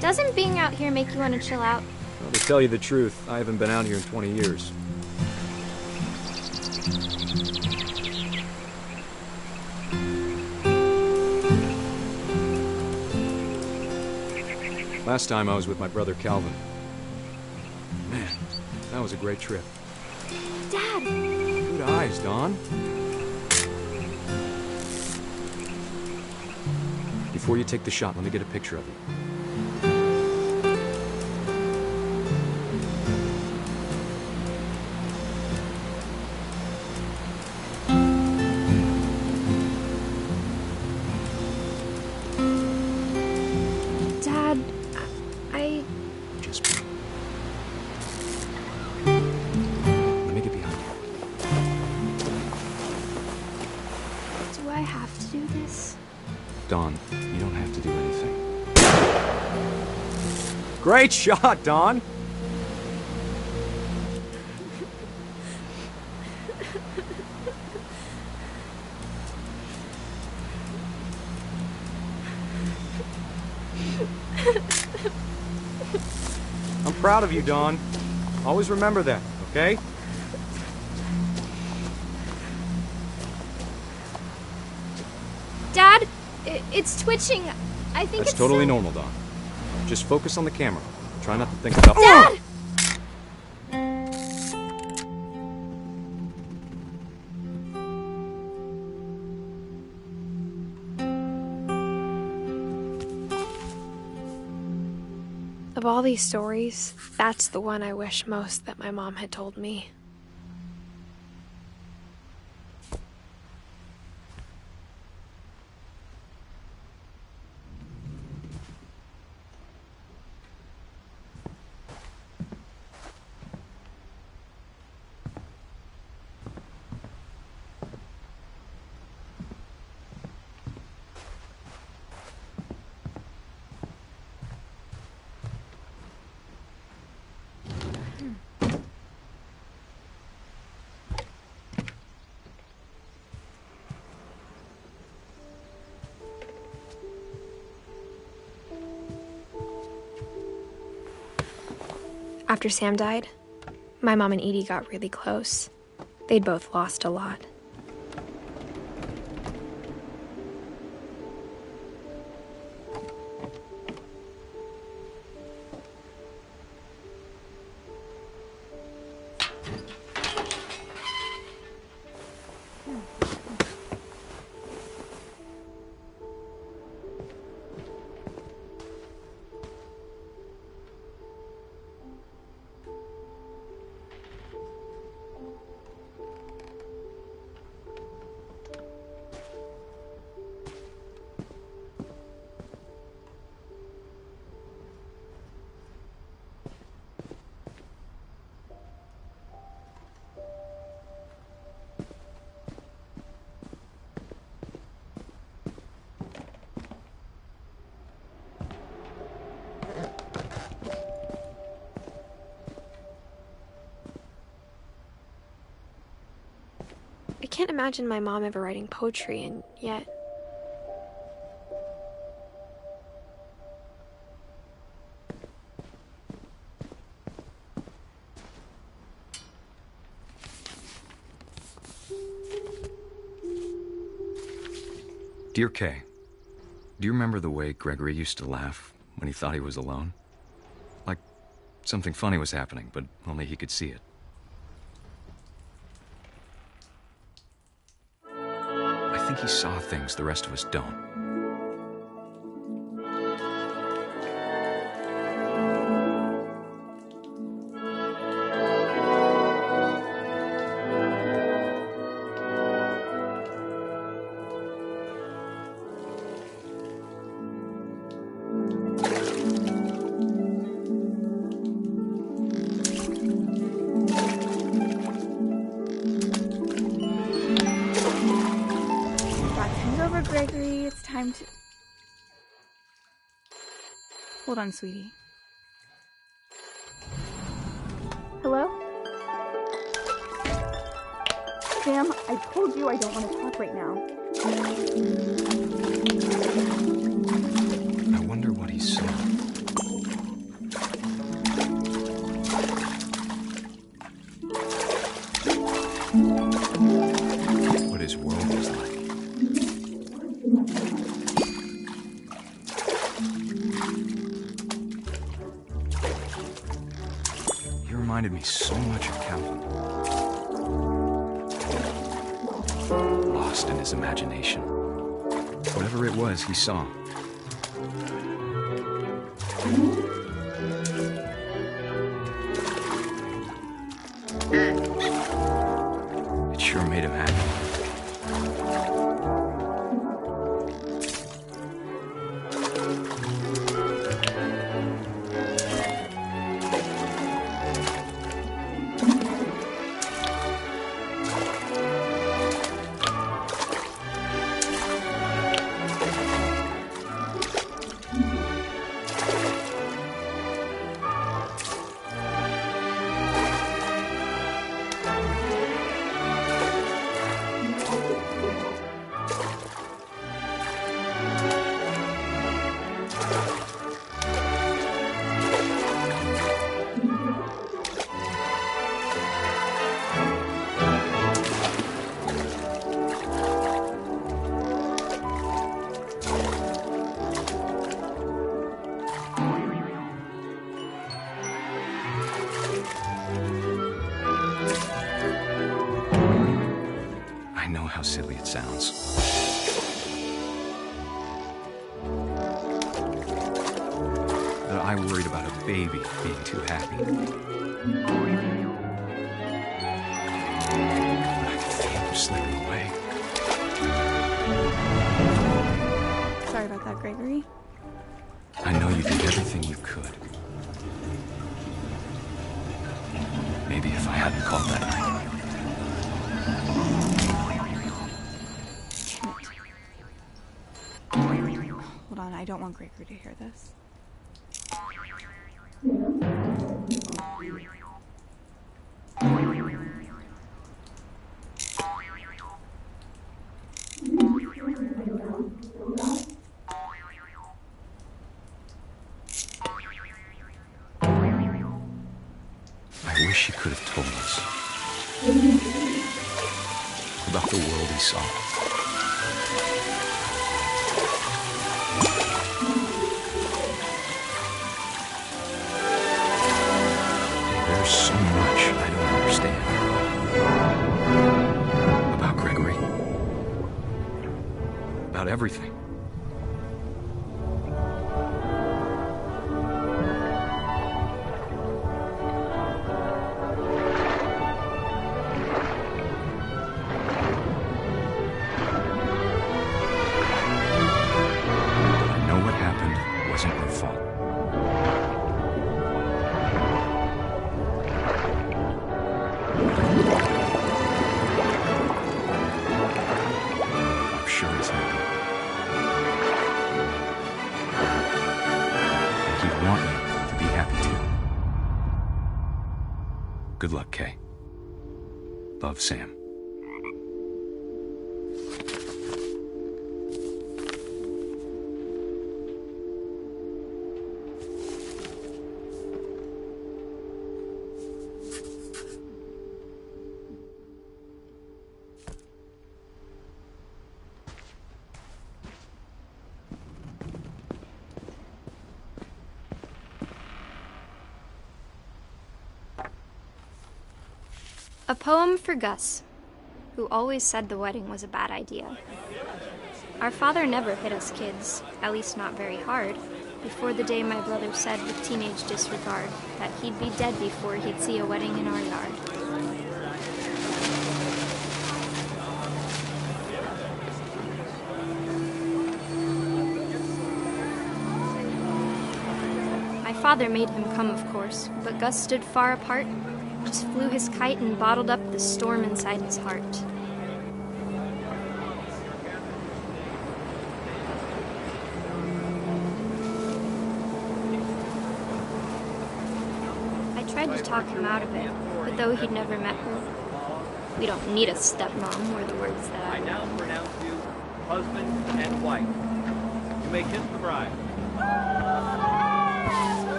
Doesn't being out here make you want to chill out? Well, to tell you the truth, I haven't been out here in 20 years. Last time I was with my brother Calvin. Man, that was a great trip. Dad! Good eyes, Dawn. Before you take the shot, let me get a picture of you. Dad, I... Just... Let me get behind you. Do I have to do this? Dawn, you don't have to do anything. Great shot, Dawn! I'm proud of you, Dawn. Always remember that, okay? Dad, it's twitching. I think That's it's totally normal, Dawn. Just focus on the camera. Try not to think about... Dad! Of all these stories, that's the one I wish most that my mom had told me. After Sam died, my mom and Edie got really close. They'd both lost a lot. I can't imagine my mom ever writing poetry, and yet... Dear Kay, do you remember the way Gregory used to laugh when he thought he was alone? Like something funny was happening, but only he could see it. I think he saw things the rest of us don't. Gregory, it's time to... Hold on, sweetie. Hello? Sam, I told you I don't want to talk right now. I wonder what he saw. What his world was like. reminded me so much of Calvin. Lost in his imagination. Whatever it was he saw. It sure made him happy. How silly it sounds. That I worried about a baby being too happy. But I could feel him slipping away. Sorry about that, Gregory. I know you did everything you could. Maybe if I hadn't called that night. Hold on, I don't want Gregory to hear this. I wish he could have told us about the world he saw. There's so much I don't understand about Gregory, about everything. Good luck, Kay. Love, Sam. A poem for Gus, who always said the wedding was a bad idea. Our father never hit us kids, at least not very hard, before the day my brother said with teenage disregard that he'd be dead before he'd see a wedding in our yard. My father made him come, of course, but Gus stood far apart, just flew his kite and bottled up the storm inside his heart. I tried to talk him out of it, but though he'd never met her, "We don't need a stepmom," were the words that I now pronounce you husband and wife. You may kiss the bride.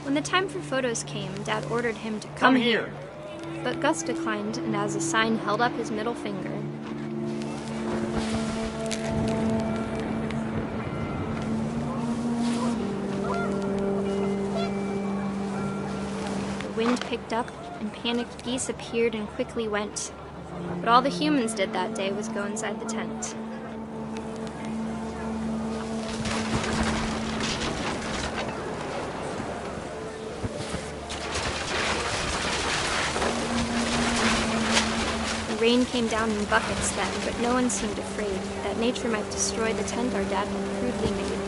When the time for photos came, Dad ordered him to come here. But Gus declined, and as a sign held up his middle finger. The wind picked up, and panicked geese appeared and quickly went. But all the humans did that day was go inside the tent. Rain came down in buckets then, but no one seemed afraid that nature might destroy the tent our dad had crudely made.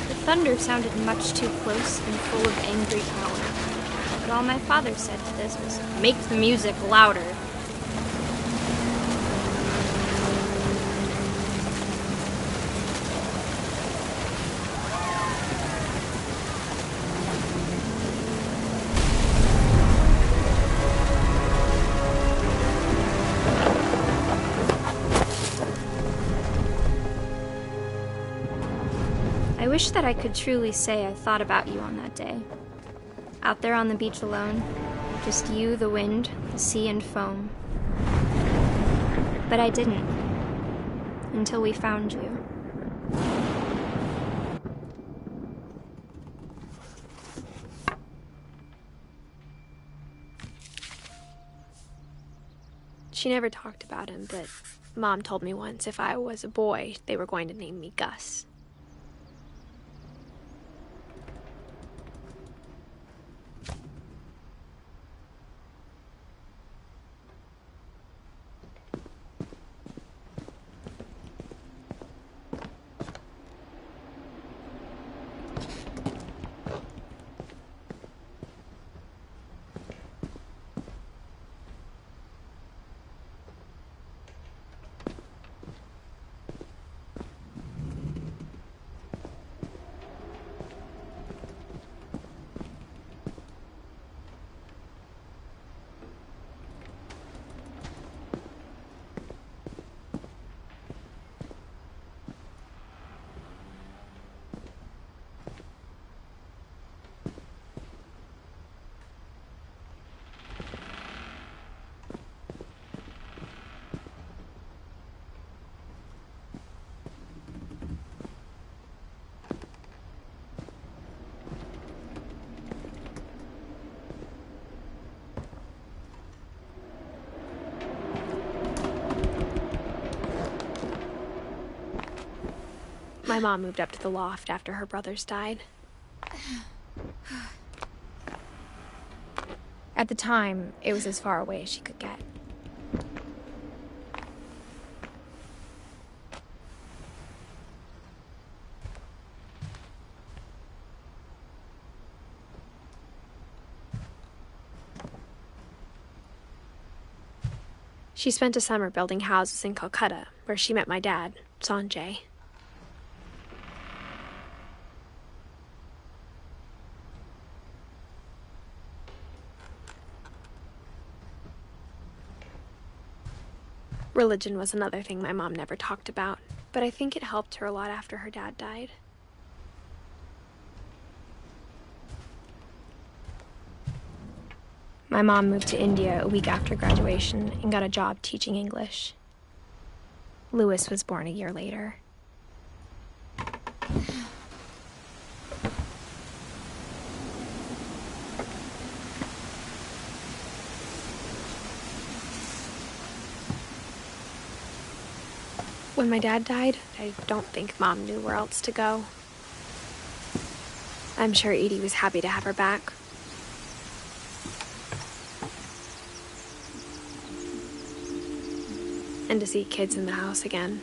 The thunder sounded much too close and full of angry power. But all my father said to this was, "Make the music louder." I wish that I could truly say I thought about you on that day. Out there on the beach alone, just you, the wind, the sea, and foam. But I didn't, until we found you. She never talked about him, but Mom told me once if I was a boy, they were going to name me Gus. My mom moved up to the loft after her brothers died. At the time, it was as far away as she could get. She spent a summer building houses in Calcutta, where she met my dad, Sanjay. Religion was another thing my mom never talked about, but I think it helped her a lot after her dad died. My mom moved to India a week after graduation and got a job teaching English. Louis was born a year later. When my dad died, I don't think Mom knew where else to go. I'm sure Edie was happy to have her back. And to see kids in the house again.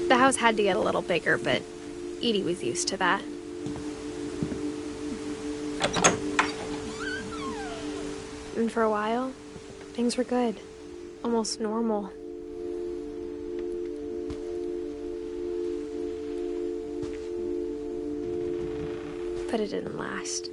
The house had to get a little bigger, but Edie was used to that. And for a while, things were good. Almost normal. but it didn't last.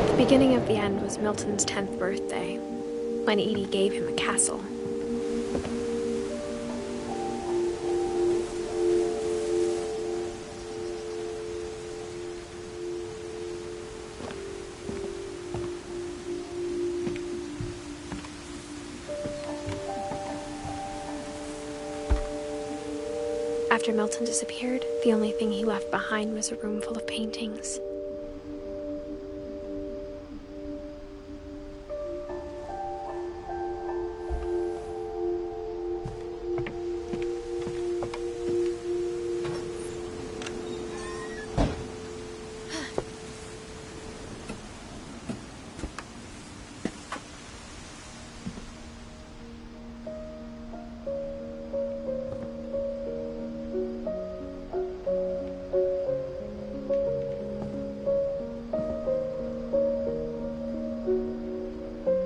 The beginning of the end was Milton's 10th birthday, when Edie gave him a castle. After Milton disappeared, the only thing he left behind was a room full of paintings.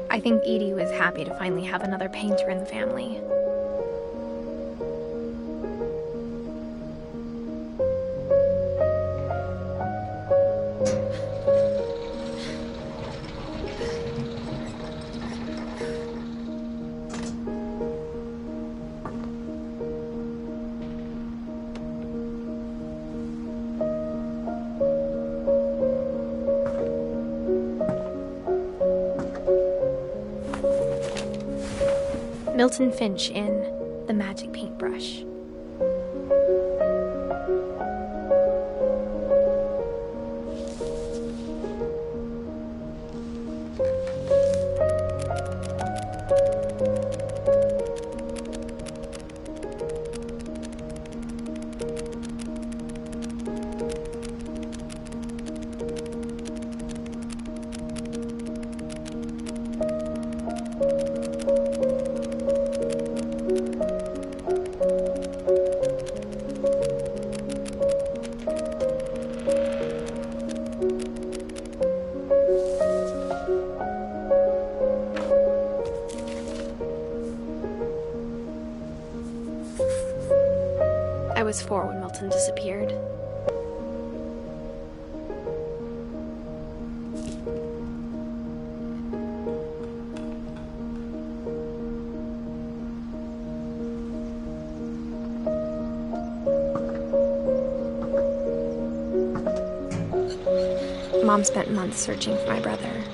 I think Edie was happy to finally have another painter in the family. Milton Finch in The Magic Paintbrush. I was 4 when Milton disappeared. Mom spent months searching for my brother.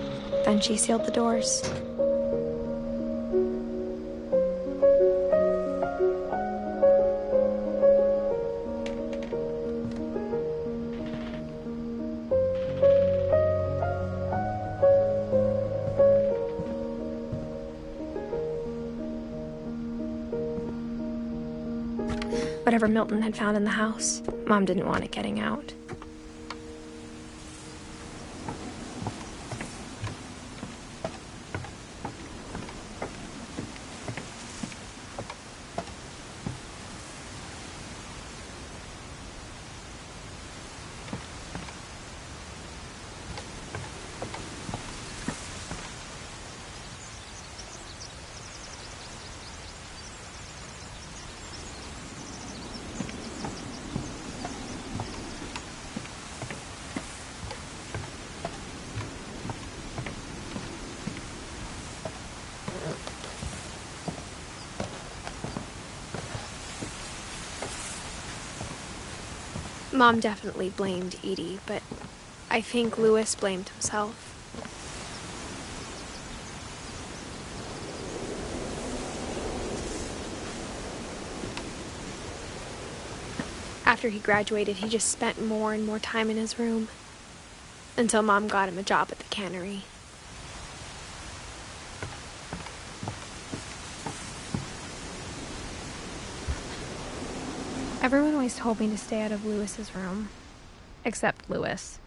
Then she sealed the doors. Whatever Milton had found in the house, Mom didn't want it getting out. Mom definitely blamed Edie, but I think Louis blamed himself. After he graduated, he just spent more and more time in his room, until Mom got him a job at the cannery. Everyone always told me to stay out of Louis's room, except Louis.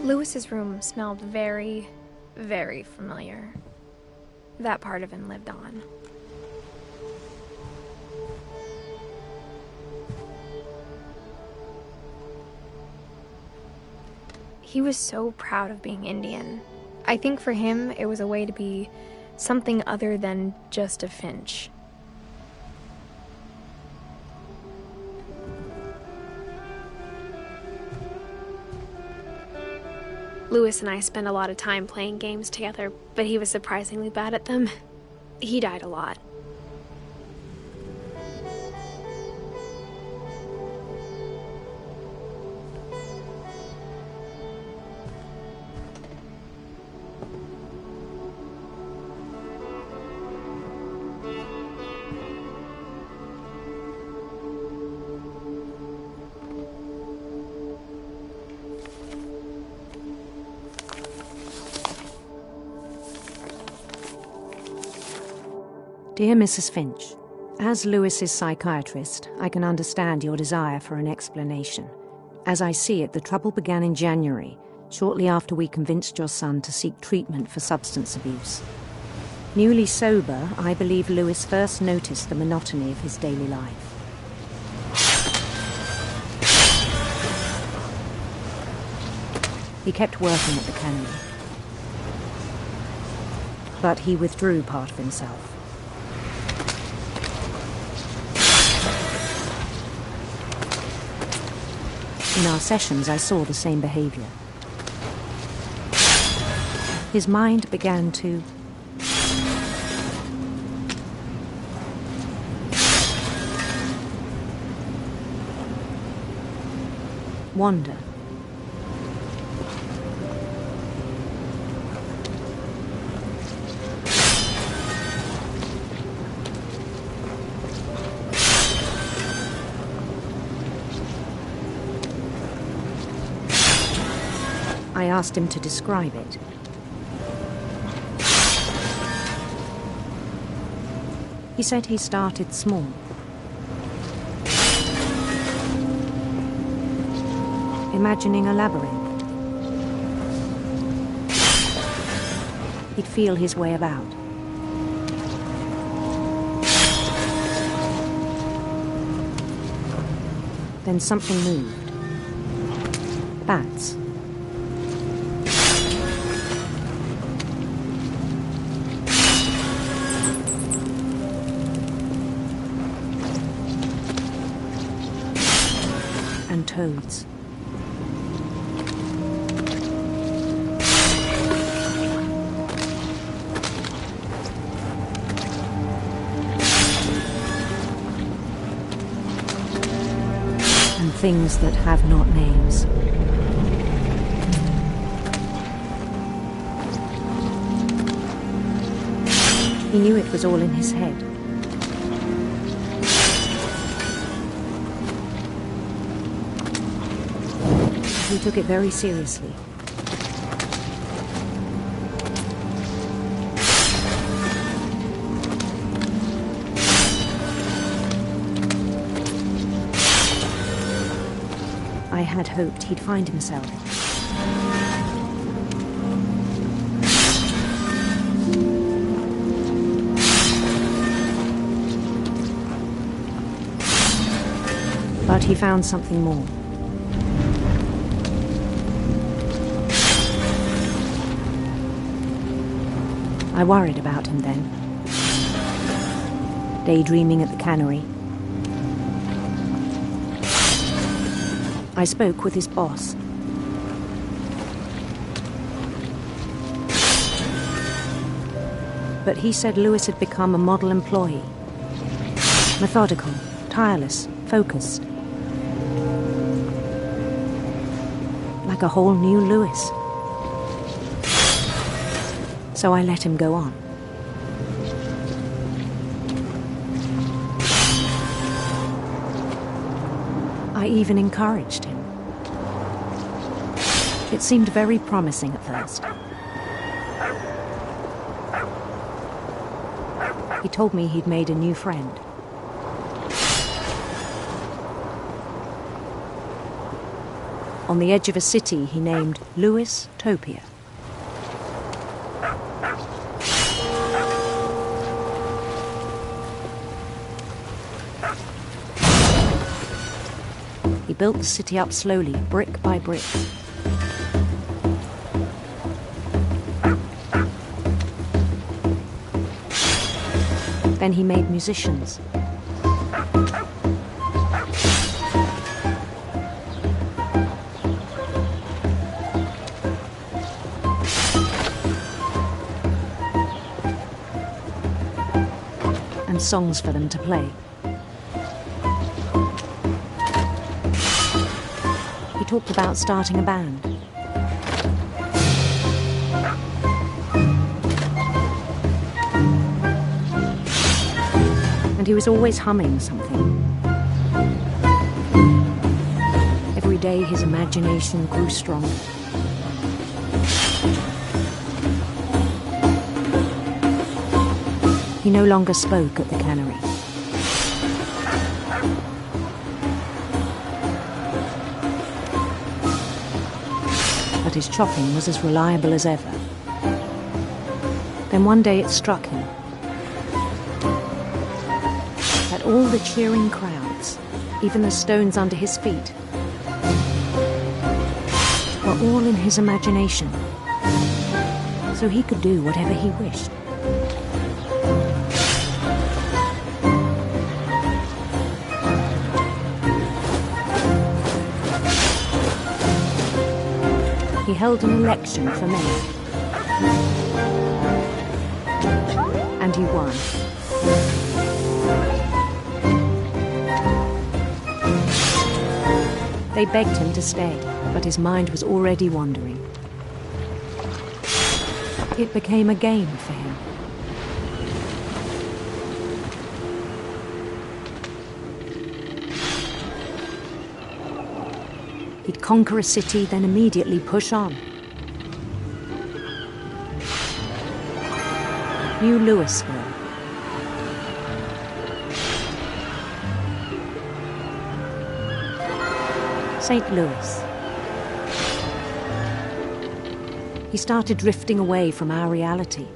Lewis's room smelled very, very familiar. That part of him lived on. He was so proud of being Indian. I think for him, it was a way to be something other than just a Finch. Lewis and I spent a lot of time playing games together, but he was surprisingly bad at them. He died a lot. Dear Mrs. Finch, as Lewis's psychiatrist, I can understand your desire for an explanation. As I see it, the trouble began in January, shortly after we convinced your son to seek treatment for substance abuse. Newly sober, I believe Lewis first noticed the monotony of his daily life. He kept working at the cannery, but he withdrew part of himself. In our sessions, I saw the same behavior. His mind began to wander. I asked him to describe it. He said he started small. Imagining a labyrinth. He'd feel his way about. Then something moved. Bats. And toads. And things that have not names. He knew it was all in his head. He took it very seriously. I had hoped he'd find himself. But he found something more. I worried about him then. Daydreaming at the cannery. I spoke with his boss. But he said Lewis had become a model employee. Methodical, tireless, focused. Like a whole new Lewis. So I let him go on. I even encouraged him. It seemed very promising at first. He told me he'd made a new friend. on the edge of a city he named Louis-topia. He built the city up slowly, brick by brick. Then he made musicians. And songs for them to play. He talked about starting a band. And he was always humming something. Every day his imagination grew stronger. He no longer spoke at the cannery. But his chopping was as reliable as ever. Then one day it struck him that all the cheering crowds, even the stones under his feet, were all in his imagination, so he could do whatever he wished. He held an election for mayor. And he won. They begged him to stay, but his mind was already wandering. It became a game for him. He'd conquer a city, then immediately push on. New Louisville. St. Louis. He started drifting away from our reality.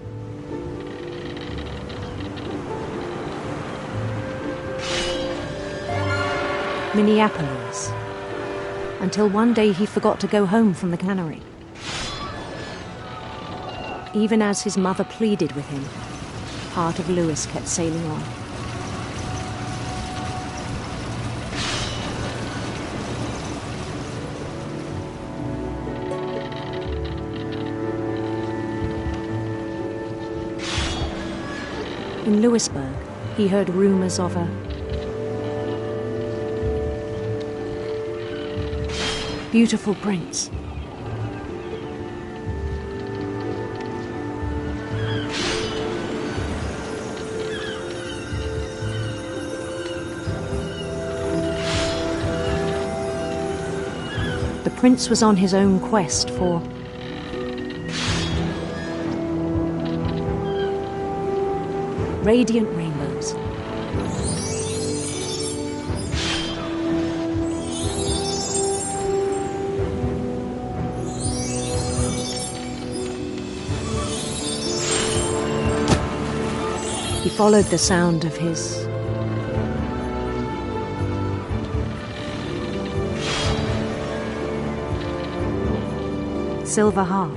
Minneapolis. Until one day he forgot to go home from the cannery. Even as his mother pleaded with him, part of Louis kept sailing on. In Louisburg, he heard rumors of a beautiful prince. The prince was on his own quest for radiant rainbows. He followed the sound of his silver harp.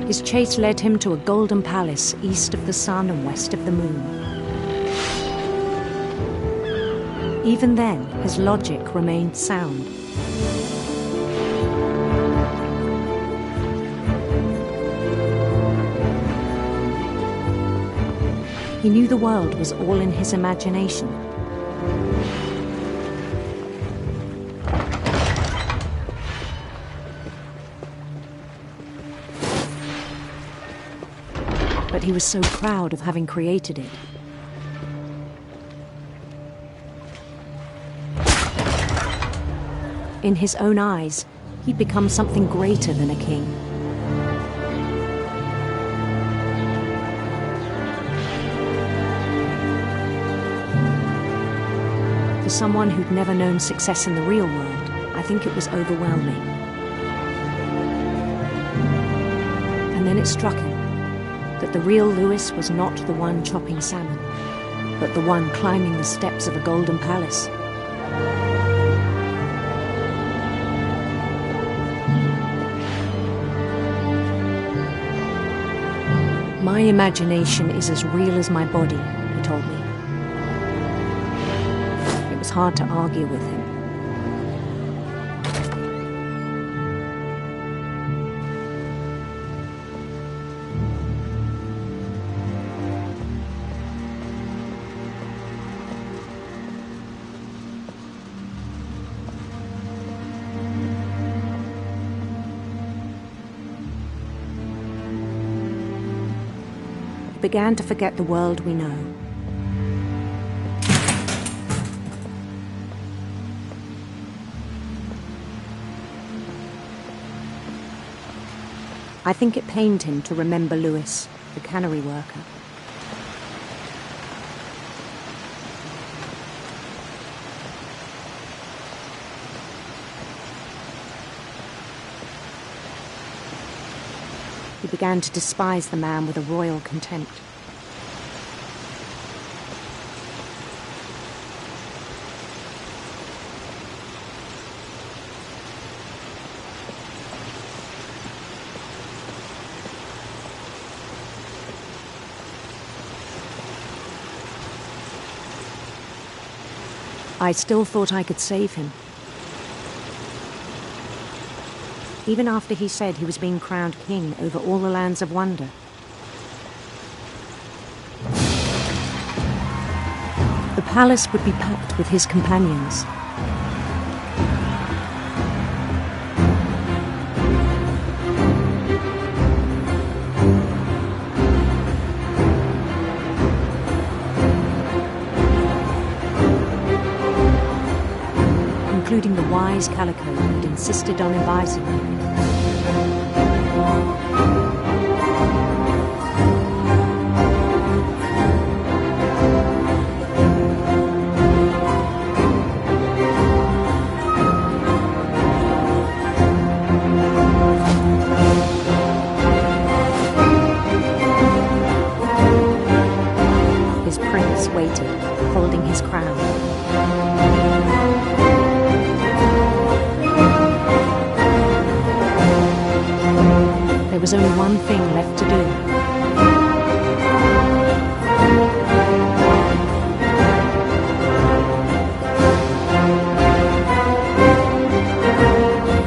His chase led him to a golden palace east of the sun and west of the moon. Even then, his logic remained sound. He knew the world was all in his imagination. But he was so proud of having created it. In his own eyes, He'd become something greater than a king. For someone who'd never known success in the real world, I think it was overwhelming. And then it struck him that the real Louis was not the one chopping salmon, but the one climbing the steps of a golden palace. My imagination is as real as my body, he told me. It was hard to argue with him. Began to forget the world we know. I think it pained him to remember Louis, the cannery worker. He began to despise the man with a royal contempt. I still thought I could save him. Even after he said he was being crowned king over all the lands of wonder. The palace would be packed with his companions. Including the wise Calico who'd insisted on advising me. His prince waited, holding his crown. There was only one thing left to do.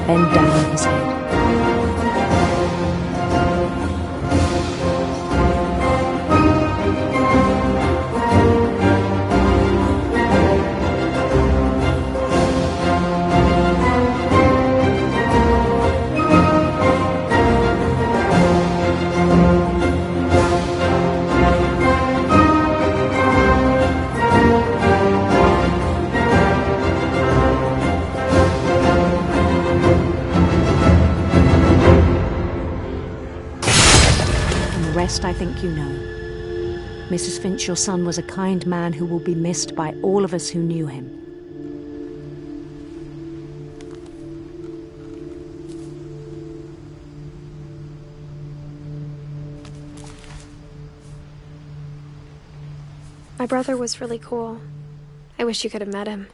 Bend down his head. I think you know. Mrs. Finch, your son was a kind man who will be missed by all of us who knew him. My brother was really cool. I wish you could have met him.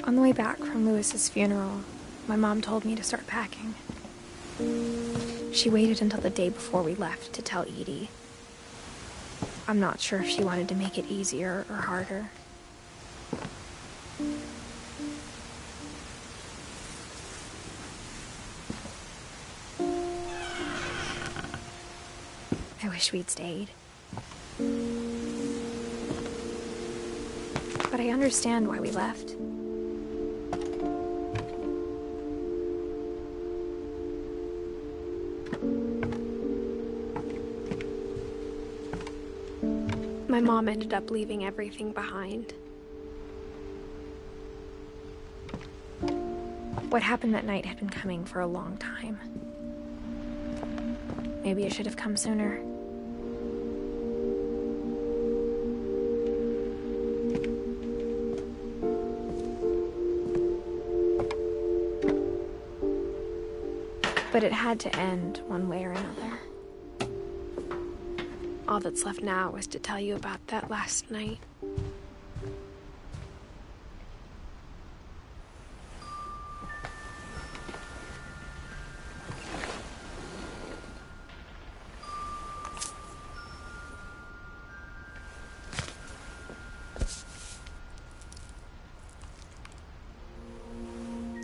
On the way back from Louis's funeral, my mom told me to start packing. She waited until the day before we left to tell Edie. I'm not sure if she wanted to make it easier or harder. I wish we'd stayed. But I understand why we left. My mom ended up leaving everything behind. What happened that night had been coming for a long time. Maybe it should have come sooner. But it had to end one way or another. All that's left now is to tell you about that last night.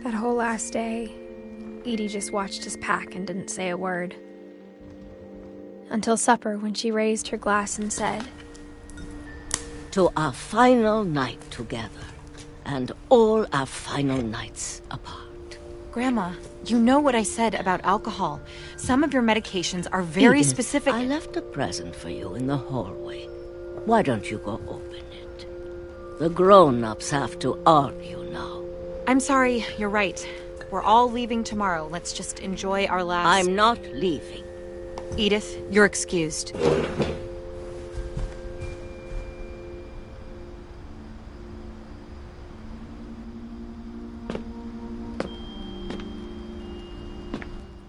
That whole last day, Edie just watched us pack and didn't say a word. Until supper, when she raised her glass and said, "To our final night together, and all our final nights apart." Grandma, you know what I said about alcohol. Some of your medications are very Edith, specific. I left a present for you in the hallway. Why don't you go open it? The grown-ups have to argue now. I'm sorry, you're right. We're all leaving tomorrow. Let's just enjoy our last... I'm not leaving. Edith, you're excused.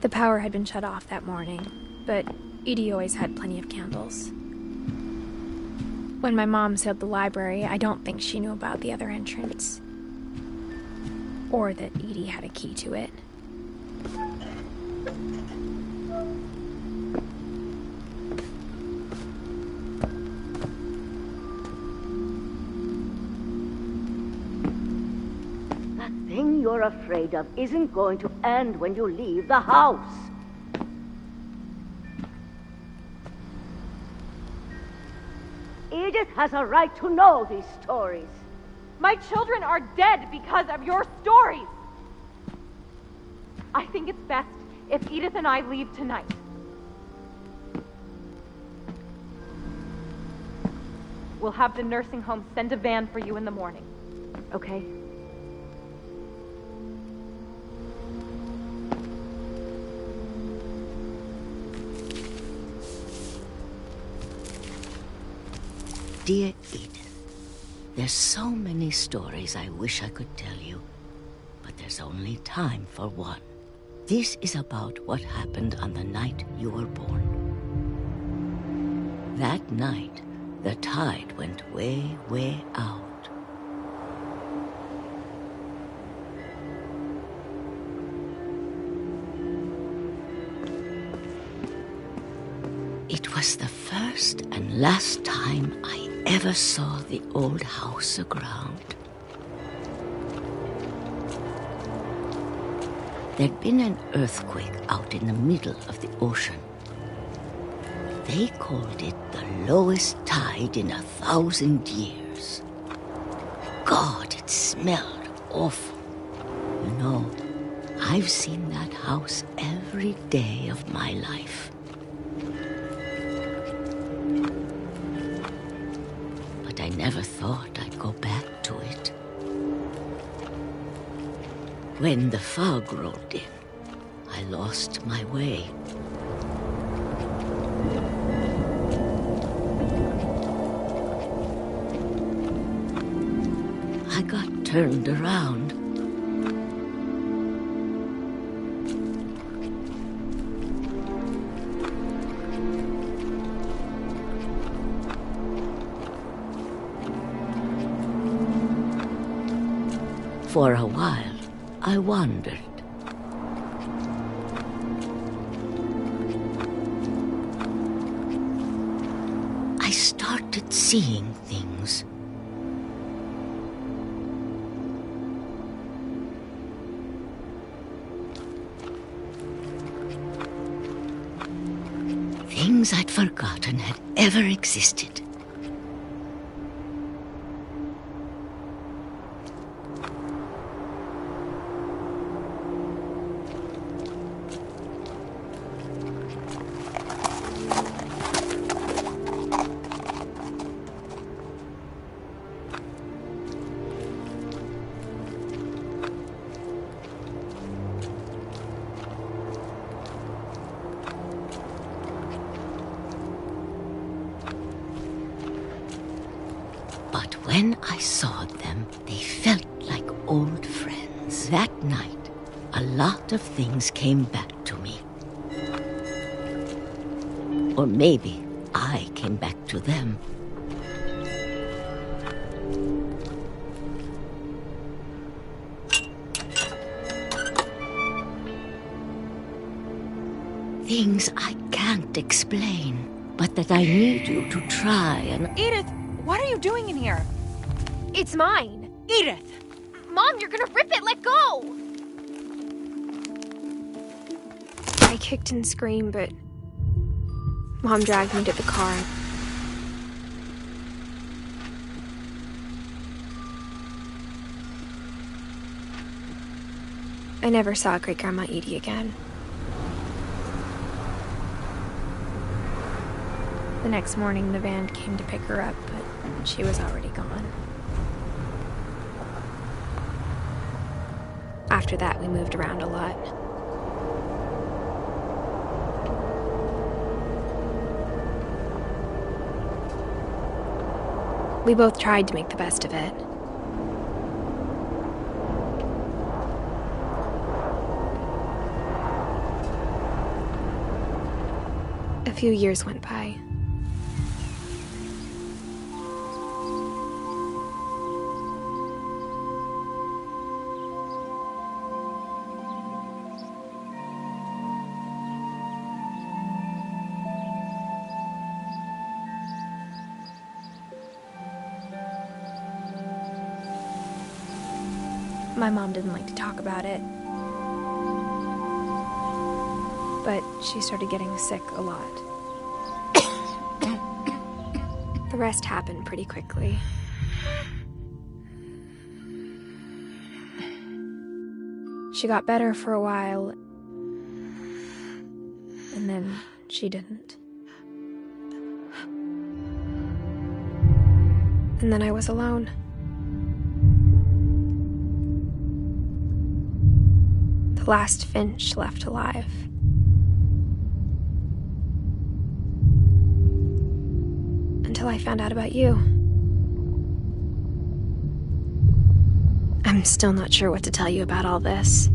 The power had been shut off that morning, but Edie always had plenty of candles. When my mom sealed the library, I don't think she knew about the other entrance. Or that Edie had a key to it. That thing you're afraid of isn't going to end when you leave the house. Edith has a right to know these stories. My children are dead because of your stories. I think it's best if Edith and I leave tonight. We'll have the nursing home send a van for you in the morning, okay? Dear Edith, there's so many stories I wish I could tell you, but there's only time for one. This is about what happened on the night you were born. That night, the tide went way, way out. It was the first and last time I ever saw the old house aground. There'd been an earthquake out in the middle of the ocean. They called it the lowest tide in 1,000 years. God, it smelled awful. You know, I've seen that house every day of my life. But I never thought I'd go back to it. When the fog rolled in, I lost my way. I got turned around. For a while, I wandered. I started seeing things. Things I'd forgotten had ever existed. But when I saw them, they felt like old friends. That night, a lot of things came back to me. Or maybe I came back to them. Things I can't explain, but that I need you to try and... Edith, what are you doing in here? It's mine. Edith! Mom, you're gonna rip it! Let go! I kicked and screamed, but Mom dragged me to the car. I never saw Great-Grandma Edie again. The next morning, the van came to pick her up, but she was already gone. After that, we moved around a lot. We both tried to make the best of it. A few years went by. My mom didn't like to talk about it, but she started getting sick a lot. The rest happened pretty quickly. She got better for a while, and then she didn't. And then I was alone. The last Finch left alive. Until I found out about you. I'm still not sure what to tell you about all this.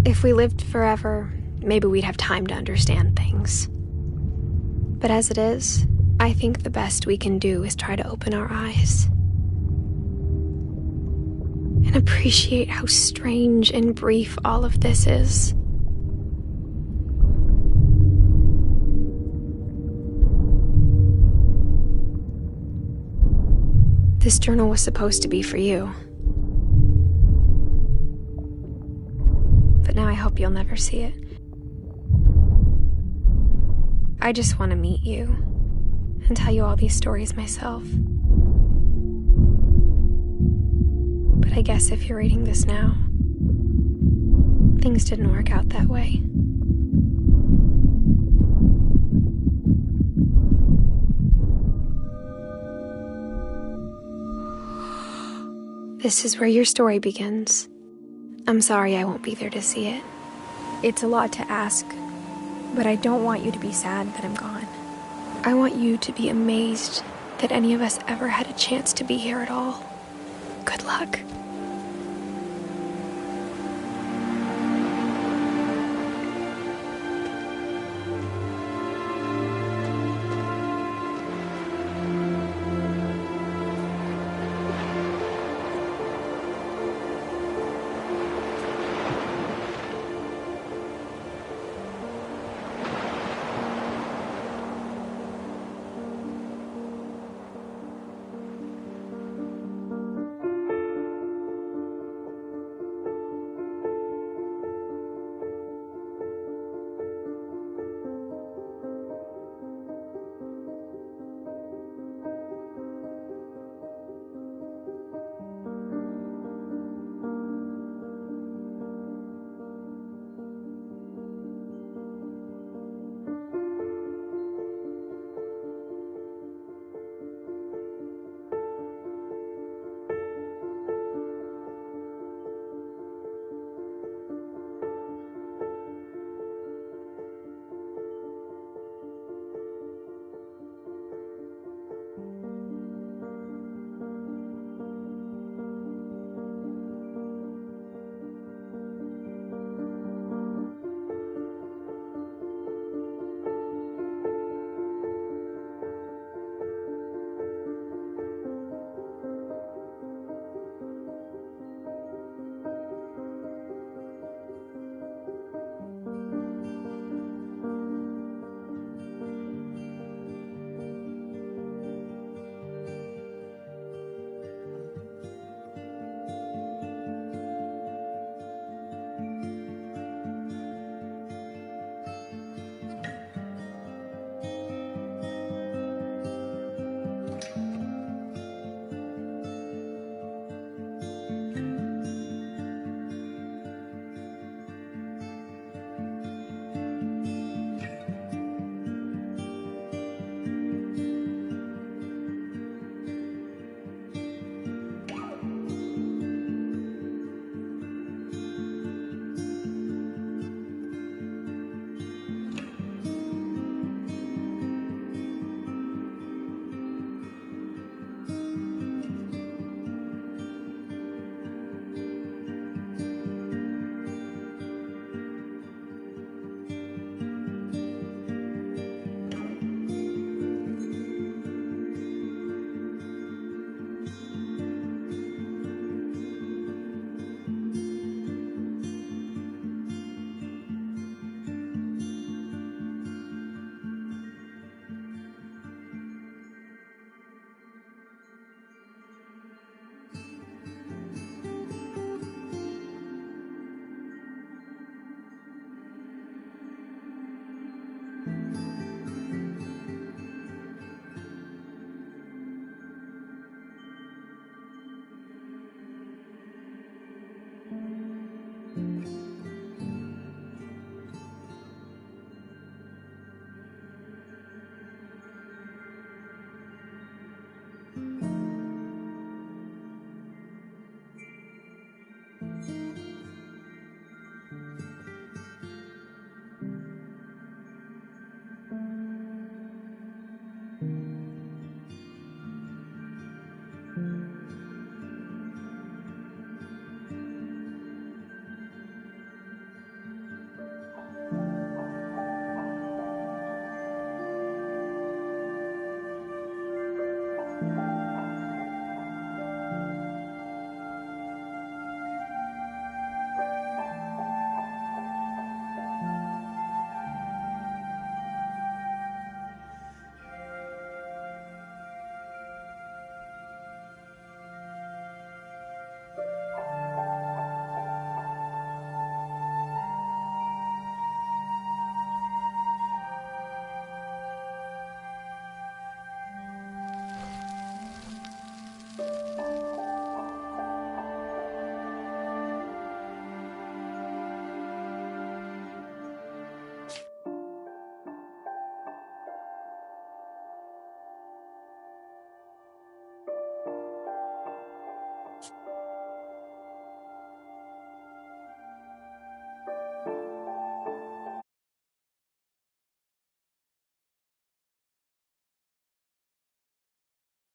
If we lived forever, maybe we'd have time to understand things. But as it is, I think the best we can do is try to open our eyes. And appreciate how strange and brief all of this is. This journal was supposed to be for you. But now I hope you'll never see it. I just want to meet you and tell you all these stories myself. But I guess if you're reading this now, things didn't work out that way. This is where your story begins. I'm sorry I won't be there to see it. It's a lot to ask, but I don't want you to be sad that I'm gone. I want you to be amazed that any of us ever had a chance to be here at all. Good luck.